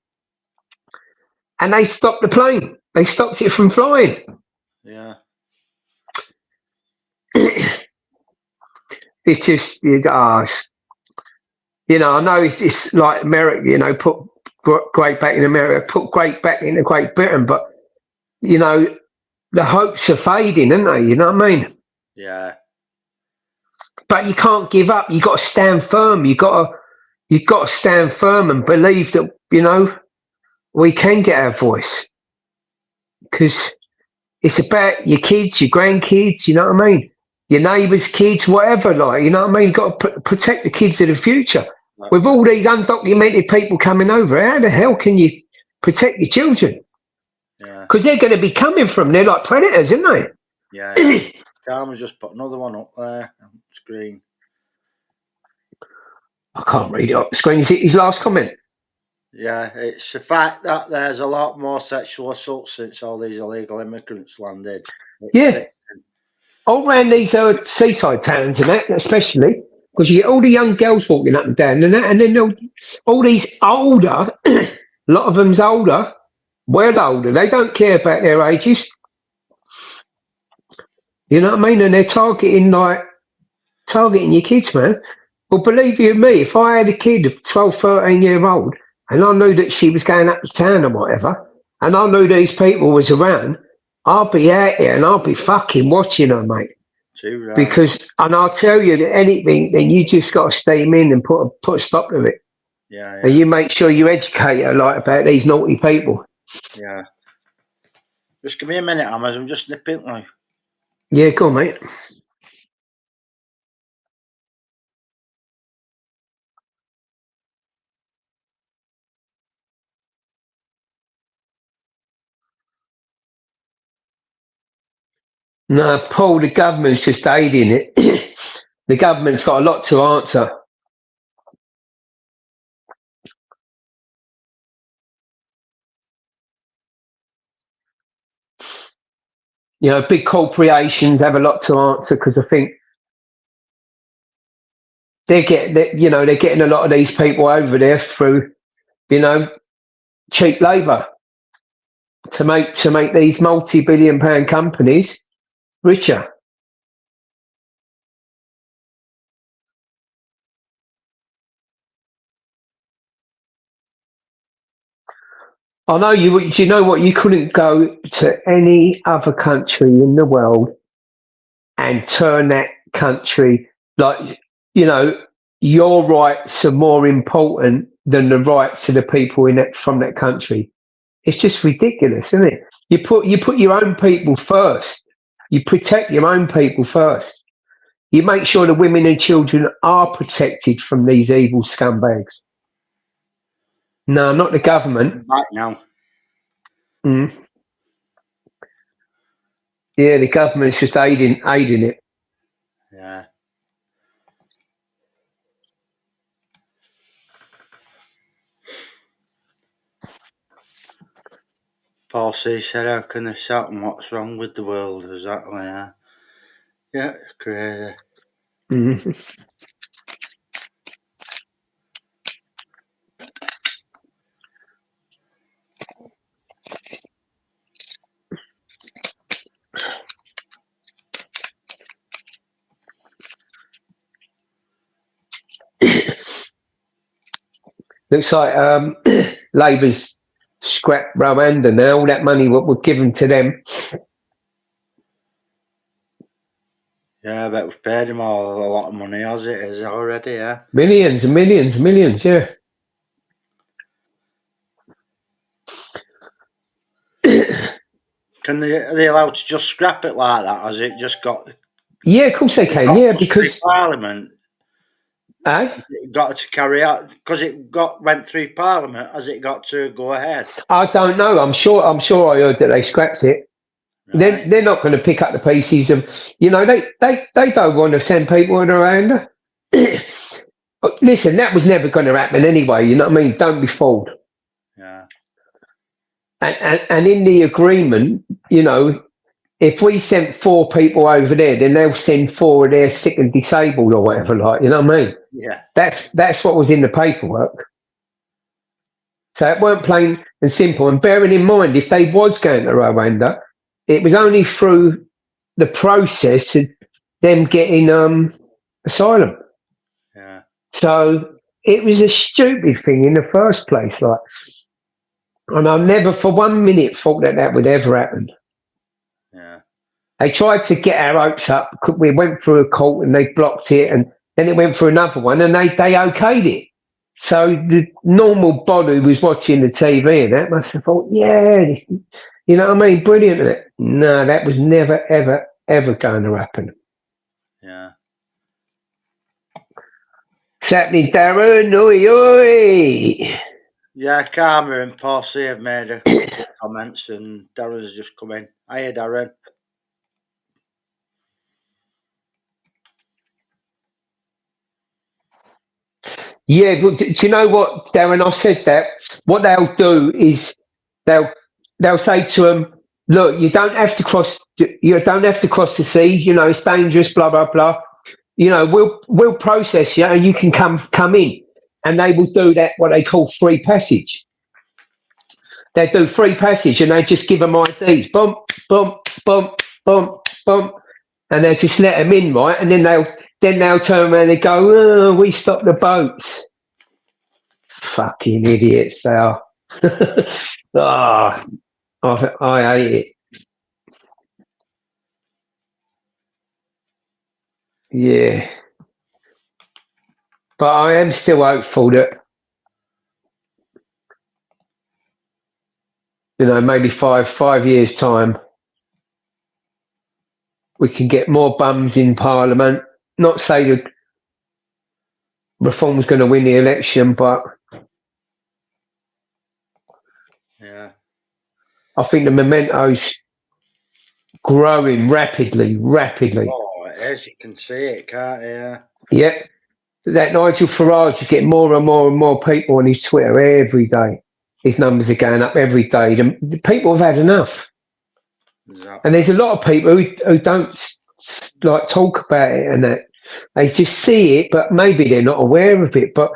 and they stopped the plane. They stopped it from flying. Yeah. It's just, I know it's like America, put great back in America, put great back into Great Britain, but, the hopes are fading, aren't they? You know what I mean? Yeah. But you can't give up. You got to stand firm. You got to stand firm and believe that we can get our voice, because it's about your kids, your grandkids. You know what I mean? Your neighbours' kids, whatever. Like, you know what I mean? You've got to protect the kids of the future. Right. With all these undocumented people coming over, how the hell can you protect your children? Yeah. Because they're going to be coming from. They're like predators, aren't they? Yeah. Carmen's just put another one up there on the screen. I can't read it up the screen. Is it his last comment? Yeah, it's the fact that there's a lot more sexual assaults since all these illegal immigrants landed. All around these seaside towns and that, especially, because you get all the young girls walking up and down and that, and then all these older, a lot of them's older, well older. They don't care about their ages. You know what I mean? And they're targeting your kids, man. Well, believe you me, if I had a kid of 12, 13-year-old and I knew that she was going up to town or whatever, and I knew these people was around, I'll be out here and I'll be fucking watching her, mate. Too right. Because, and I'll tell you that anything, then you just got to steam in and put a stop to it. Yeah. And you make sure you educate her about these naughty people. Yeah. Just give me a minute, Hammers. I'm just nipping like. Yeah, go on, mate. No, Paul, the government's just aiding it. The government's got a lot to answer. You know, big corporations have a lot to answer because I think they're getting a lot of these people over there through, cheap labour to make these multi-billion-pound companies richer. I know you. Do you know what? You couldn't go to any other country in the world and turn that country your rights are more important than the rights of the people from that country. It's just ridiculous, isn't it? You put your own people first. You protect your own people first. You make sure the women and children are protected from these evil scumbags. No, not the government. Back now. Mm. Yeah, the government's just aiding it. Yeah. Paul C said, how can this happen? What's wrong with the world? Exactly, yeah. Yeah, it's crazy. Mm. Looks like Labour's scrapped Rwanda now. All that money what was given to them. Yeah, I bet we've paid him all a lot of money as it is already, yeah. Millions and millions and millions, yeah. Are they allowed to just scrap it like that? Has it just got... Yeah, of course they can, yeah, because... Parliament. It got to carry out... Because it went through Parliament, has it got to go ahead? I don't know. I'm sure I heard that they scrapped it. Right. They're not going to pick up the pieces of... they don't want to send people around. Listen, that was never going to happen anyway, you know what I mean? Don't be fooled. Yeah. And in the agreement, if we sent 4 people over there, then they'll send 4 of their sick and disabled or whatever, you know what I mean? Yeah. That's what was in the paperwork. So it weren't plain and simple. And bearing in mind, if they was going to Rwanda, it was only through the process of them getting asylum. Yeah. So it was a stupid thing in the first place, and I never for 1 minute thought that would ever happen. Yeah. They tried to get our hopes up. We went through a court and they blocked it, and then it went through another one and they okayed it. So the normal body who was watching the TV and that must have thought, yeah, you know what I mean? Brilliant, isn't it? No, that was never, ever, ever going to happen. Yeah. What's happening, Darren? Oi, oi. Yeah, Karma and Paul C have made a couple of comments and Darren's just come in. Hiya, Darren. Yeah, but do you know what, Darren? I said that. What they'll do is they'll say to them, look, you don't have to cross the sea. It's dangerous. Blah blah blah. We'll process you, and you can come in, and they will do that what they call free passage. They do free passage, and they just give them IDs. Bump, bump, bump, bump, bump, and they just let them in, right? And then they'll turn around and go, oh, we stopped the boats. Fucking idiots they are. I hate it. Yeah. But I am still hopeful that you know, maybe 5 years' time, we can get more bums in Parliament. Not say that Reform's going to win the election, but Yeah. I think the momento's growing rapidly. Oh, it is. You can see it, can't you? Yeah. That Nigel Farage is getting more and more people on his Twitter every day. His numbers are going up every day. The people have had enough. Exactly. And there's a lot of people who don't like talk about it and that. They just see it, but maybe they're not aware of it. But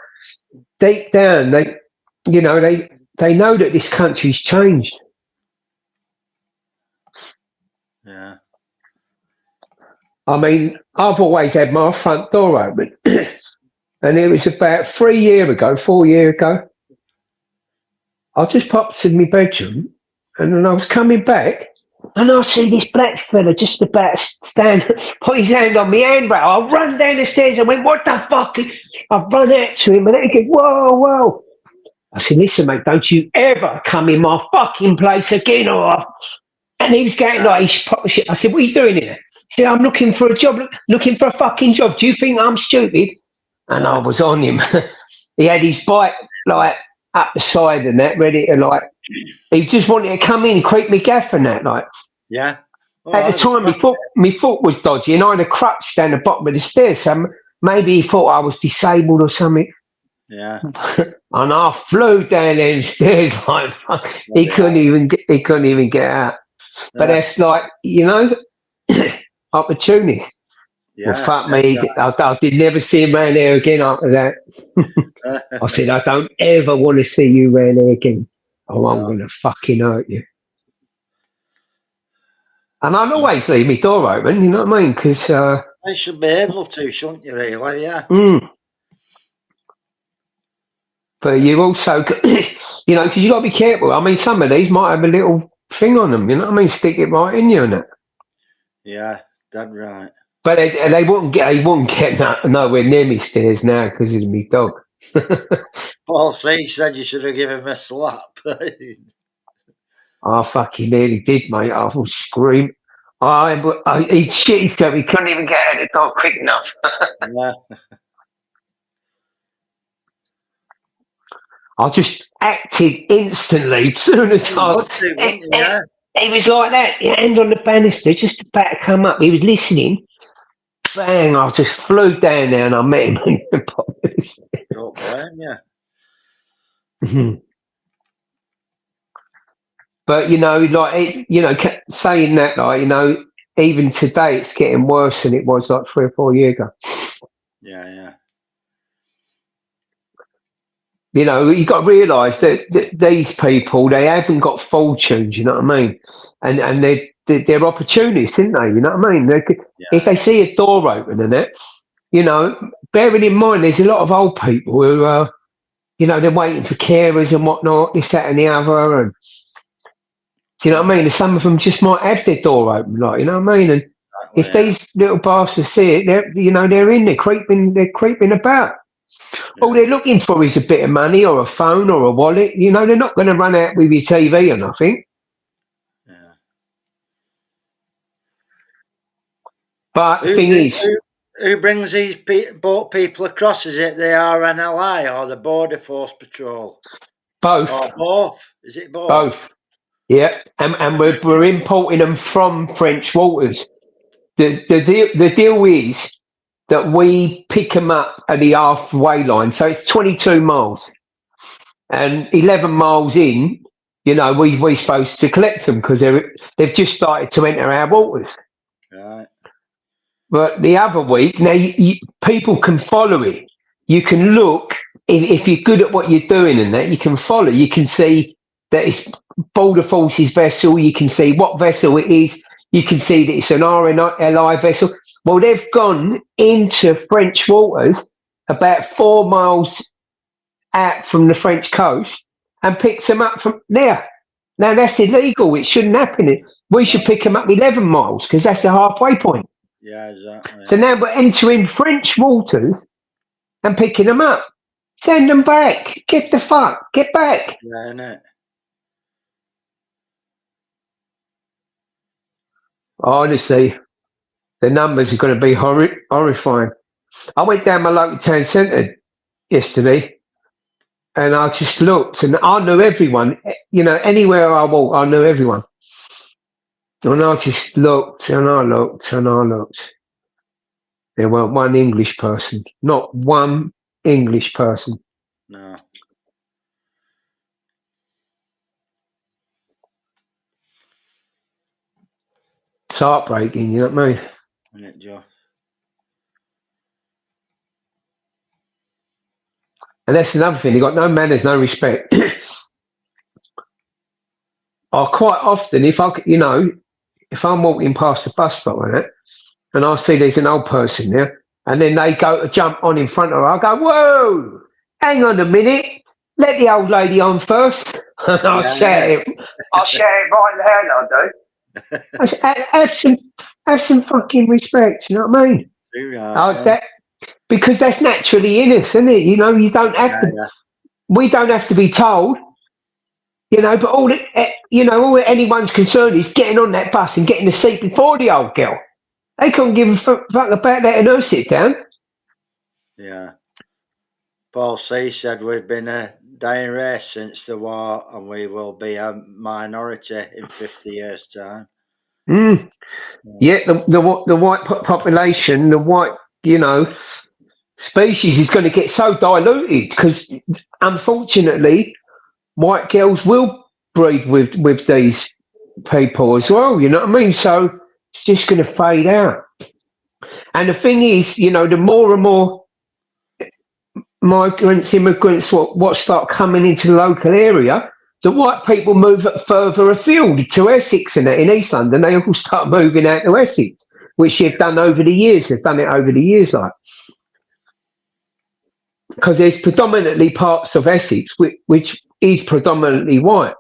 deep down, they know that this country's changed. Yeah. I mean, I've always had my front door open. And it was about 4 years ago, I just popped in my bedroom and then I was coming back and I see this black fella just about to put his hand on my handrail. I run down the stairs and went, what the fuck? I run out to him and he goes, whoa. I said, listen, mate, don't you ever come in my fucking place again. And he was going like, I said, what are you doing here? He said, I'm looking for a job, looking for a fucking job. Do you think I'm stupid? And I was on him. He had his bike like up the side and that, ready to like. He just wanted to come in, creep me gaff and that, like. Yeah. At the time, my foot was dodgy, and I had a crutch down the bottom of the stairs. So maybe he thought I was disabled or something. Yeah. And I flew down the stairs like he couldn't even get out. But that's like, you know, opportunist. Yeah. Well, fuck me. I did never see him round there again after that. I said, I don't ever want to see you round there again. Oh, I'm going to fucking hurt you. And I'd always leave my door open, you know what I mean? Because I should be able to, shouldn't you, really? Yeah. But you also, you know, because you got to be careful. I mean, some of these might have a little thing on them, you know what I mean? Stick it right in you and that. Yeah, that's right. But they wouldn't get nowhere near me stairs now because of my dog. Paul C said you should have given him a slap. I fucking nearly did, mate. I was screaming. He shit himself. He couldn't even get out of the door quick enough. Yeah. I just acted instantly as soon as he was like that, hand on the banister, just about to come up. He was listening. Bang! I just flew down there and I met him. Don't blame you. But you know, like saying that, like, you know, even today it's getting worse than it was like 3 or 4 years ago. Yeah. You know, you got to realise that these people, they haven't got fortunes. You know what I mean? And they're opportunists, aren't they? You know what I mean? If they see a door open and that, you know, bearing in mind there's a lot of old people who you know, they're waiting for carers and whatnot, this, that, and the other, and do you know what I mean? And some of them just might have their door open, like, you know what I mean? And if these little bastards see it, they're in there creeping about. All they're looking for is a bit of money or a phone or a wallet. You know, they're not going to run out with your TV or nothing. Yeah. But the thing is, who brings these boat people across? Is it the RNLI or the Border Force Patrol? Both. Or both? Is it both? Both. Yeah, and we're importing them from French waters. The deal is that we pick them up at the halfway line, so it's 22 miles, and 11 miles in, you know, we're supposed to collect them because they've just started to enter our waters. Right. But the other week, now people can follow it. You can look, if you're good at what you're doing and that, you can follow. You can see that it's Border Force's vessel. You can see what vessel it is. You can see that it's an RNLI vessel. Well, they've gone into French waters about 4 miles out from the French coast and picked them up from there. Now, that's illegal. It shouldn't happen. We should pick them up 11 miles because that's the halfway point. Yeah, exactly. So now we're entering French waters and picking them up. Send them back. Get back. Yeah, innit? Honestly, the numbers are going to be horrifying. I went down my local town centre yesterday, and I just looked, and I knew everyone. You know, anywhere I walked, I knew everyone. And I just looked, and I looked, and I looked. There weren't one English person, not one English person. No. It's heartbreaking, you know what I mean? Isn't it, Joe? And that's another thing. They got no manners, no respect. I quite often, if I'm walking past the bus stop like that, and I see there's an old person there, and then they go to jump on in front of her, I go, whoa, hang on a minute, let the old lady on first. And I'll shout it right loud, I do. I say, have some fucking respect, you know what I mean? Because that's naturally in us, isn't it? You know, you don't have to. Yeah. We don't have to be told. You know, but all anyone's concerned is getting on that bus and getting a seat before the old girl. They couldn't give a fuck about letting her sit down. Yeah. Paul C said we've been a dying race since the war, and we will be a minority in 50 years' time. Mm. Yeah, the white population, the white, species is going to get so diluted because, unfortunately, white girls will breed with these people as well. You know what I mean? So it's just going to fade out. And the thing is, the more and more migrants, immigrants, what start coming into the local area, the white people move further afield to Essex and that in East London. They all start moving out to Essex, which they've done over the years. They've done it over the years, like. Because there's predominantly parts of Essex which is predominantly white.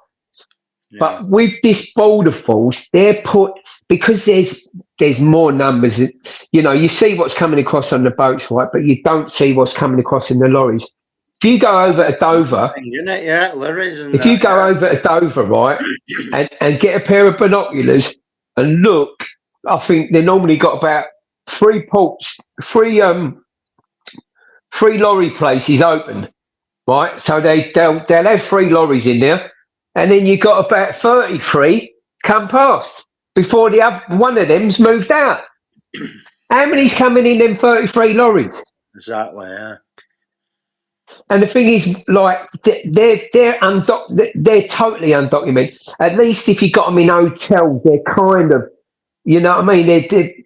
Yeah. But with this border force, they're put, because there's more numbers. You see what's coming across on the boats, right? But you don't see what's coming across in the lorries. If you go over to Dover, you go over to Dover, right, and get a pair of binoculars and look, I think they normally got about three lorry places open, right? So they'll have 3 lorries in there, and then you got about 33 come past before one of them's moved out. How many's coming in them 33 lorries? Exactly, yeah. And the thing is, like, they're totally undocumented. At least if you got them in hotels, they're kind of, you know what I mean?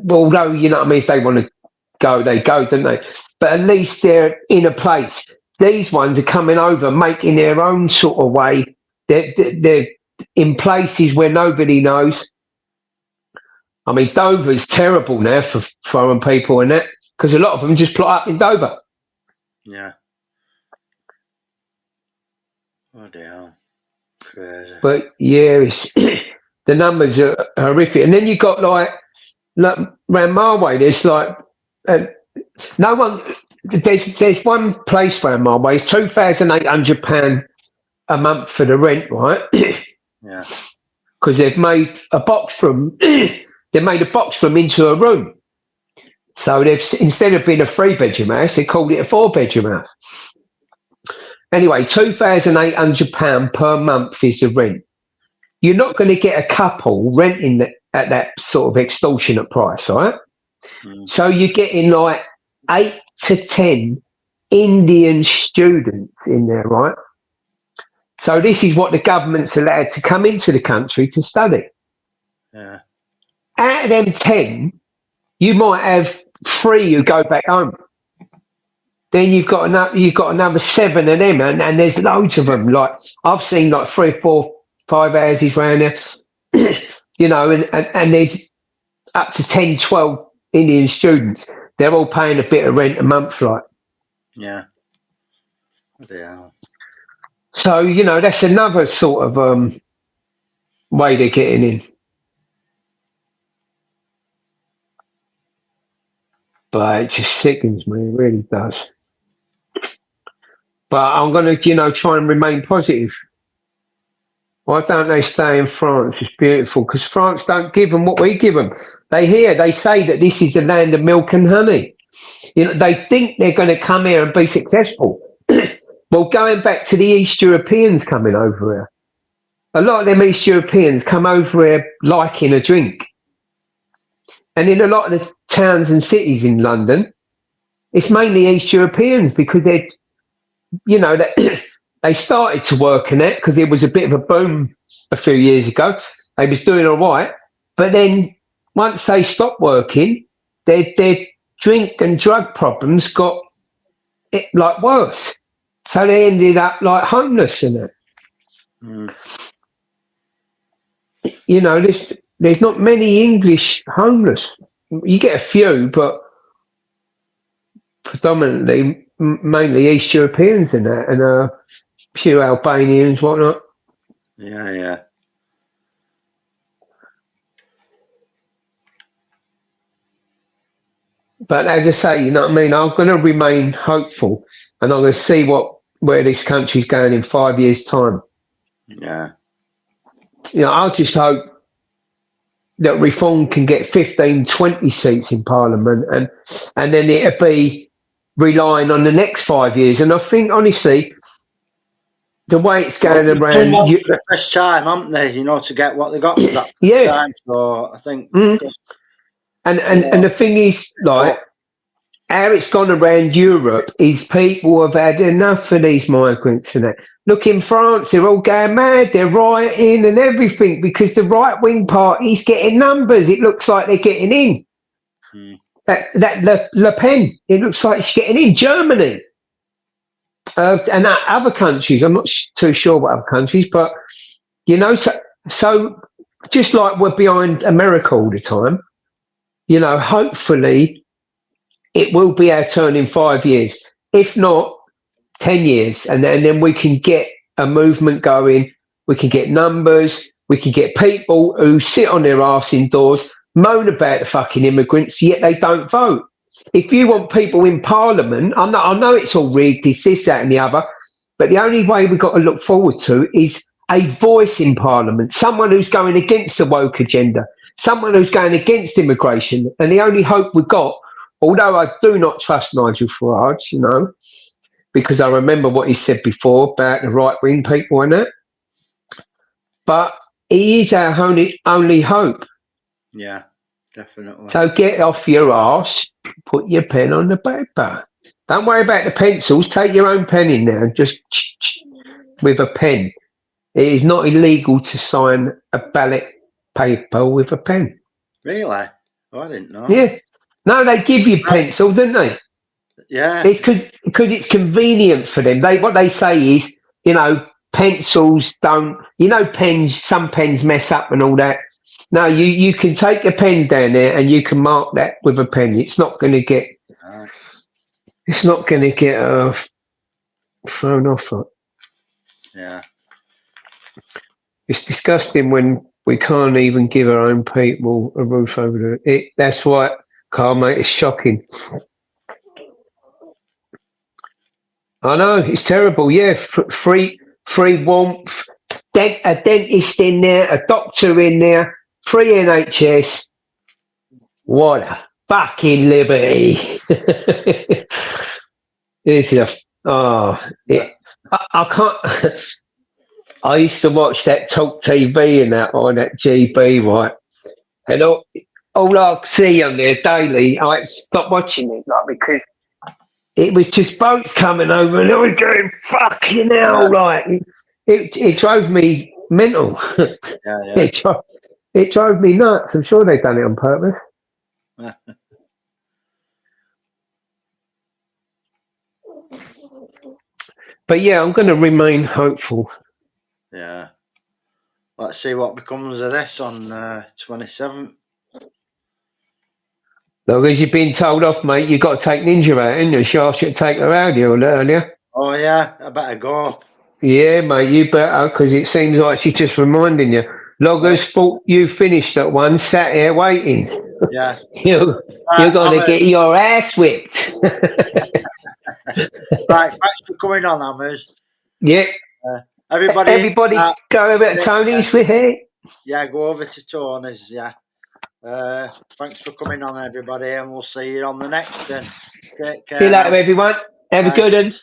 Although, you know what I mean, if they want to go, they go, don't they? But at least they're in a place. These ones are coming over, making their own sort of way. They're in places where nobody knows. I mean, Dover's terrible now for foreign people and that, because a lot of them just plot up in Dover. Yeah. Oh dear. Crazy. But yeah, the numbers are horrific. And then you got like around my way, there's like no one. There's one place around my way. It's £2,800 a month for the rent, right? Yeah. Because they've made a box room. They made a box room into a room. So they've, instead of being a 3-bedroom house, they called it a 4-bedroom house. Anyway, £2,800 per month is the rent. You're not going to get a couple renting at that sort of extortionate price, right? Mm. So you're getting like 8 to 10 Indian students in there, right? So this is what the government's allowed to come into the country to study. Yeah. Out of them 10, you might have 3 who go back home. Then you've got another 7 of them, and there's loads of them. Like I've seen like 3, 4, 5 houses around there, and there's up to 10, 12 Indian students. They're all paying a bit of rent a month, like. Yeah. Yeah. So that's another sort of way they're getting in. But it just sickens me, it really does. But I'm going to, try and remain positive. Why don't they stay in France? It's beautiful because France don't give them what we give them. They say that this is the land of milk and honey. You know, they think they're going to come here and be successful. Well, going back to the East Europeans coming over here, a lot of them East Europeans come over here liking a drink. And in a lot of the towns and cities in London, it's mainly East Europeans because they're, you know, they started to work in it because it was a bit of a boom a few years ago. They was doing all right. But then once they stopped working, their drink and drug problems got it like worse. So they ended up like homeless in it. Mm. You know, there's not many English homeless. You get a few, but predominantly mainly East Europeans in that, and a few Albanians, whatnot. Yeah. But as I say, you know what I mean, I'm going to remain hopeful, and I'm going to see where this country's going in 5 years' time. Yeah. You know, I just hope that Reform can get 15, 20 seats in Parliament, and then it'll be relying on the next 5 years. And I think, honestly, the way it's going They've around, come up for the first time, haven't they? You know, to get what they got for that yeah. time. So I think, And the thing is, like, how it's gone around Europe is people have had enough of these migrants and that. Look, in France, they're all going mad. They're rioting and everything because the right-wing party's getting numbers. It looks like they're getting in. That Le Pen, it looks like it's getting in. Germany. And other countries, I'm not too sure what other countries, but, you know, so just like we're behind America all the time, you know, hopefully it will be our turn in 5 years, if not 10 years. And then we can get a movement going. We can get numbers. We can get people who sit on their arse indoors, moan about the fucking immigrants, yet they don't vote. If you want people in Parliament, I know it's all rigged, it's this, that and the other, but the only way we've got to look forward to is a voice in Parliament, someone who's going against the woke agenda, someone who's going against immigration. And the only hope we've got, although I do not trust Nigel Farage, you know, because I remember what he said before about the right-wing people and that, but he is our only hope. Yeah, definitely. So get off your arse, put your pen on the paper. Don't worry about the pencils. Take your own pen in there and just with a pen. It is not illegal to sign a ballot paper with a pen. Really? Oh, I didn't know. Yeah. No, they give you pencils, don't they? Yeah. It's because it's convenient for them. What they say is, you know, pencils don't, you know, pens, some pens mess up and all that. No, you can take a pen down there and you can mark that with a pen. It's not going to get, thrown off. Yeah. It's disgusting when we can't even give our own people a roof over it. That's why, Carl, mate, it's shocking. I know, it's terrible. Yeah, free warmth, a dentist in there, a doctor in there, free NHS. What a fucking liberty! I can't. I used to watch that Talk TV and that on that GB, right? And all I see on there daily, I had to stop watching it, like, because it was just boats coming over and I was going, fucking hell, like, it drove me mental. Yeah. It drove me nuts. I'm sure they've done it on purpose. But yeah, I'm going to remain hopeful. Yeah. Let's see what becomes of this on 27th. Look, as you've been told off, mate, you've got to take Ninja out, haven't you? Sure, should take her out earlier. Oh, yeah, I better go. Yeah, mate, you better, because it seems like she's just reminding you. Loggers thought you finished that one, sat here waiting. Yeah. You're going to get your ass whipped. Right, thanks for coming on, Hammers. Yeah. Everybody, go over to Tony's with it. yeah, go over to Tony's. Yeah. Thanks for coming on, everybody, and we'll see you on the next one. Take care. See you later, now. everyone. Have a Bye. good one.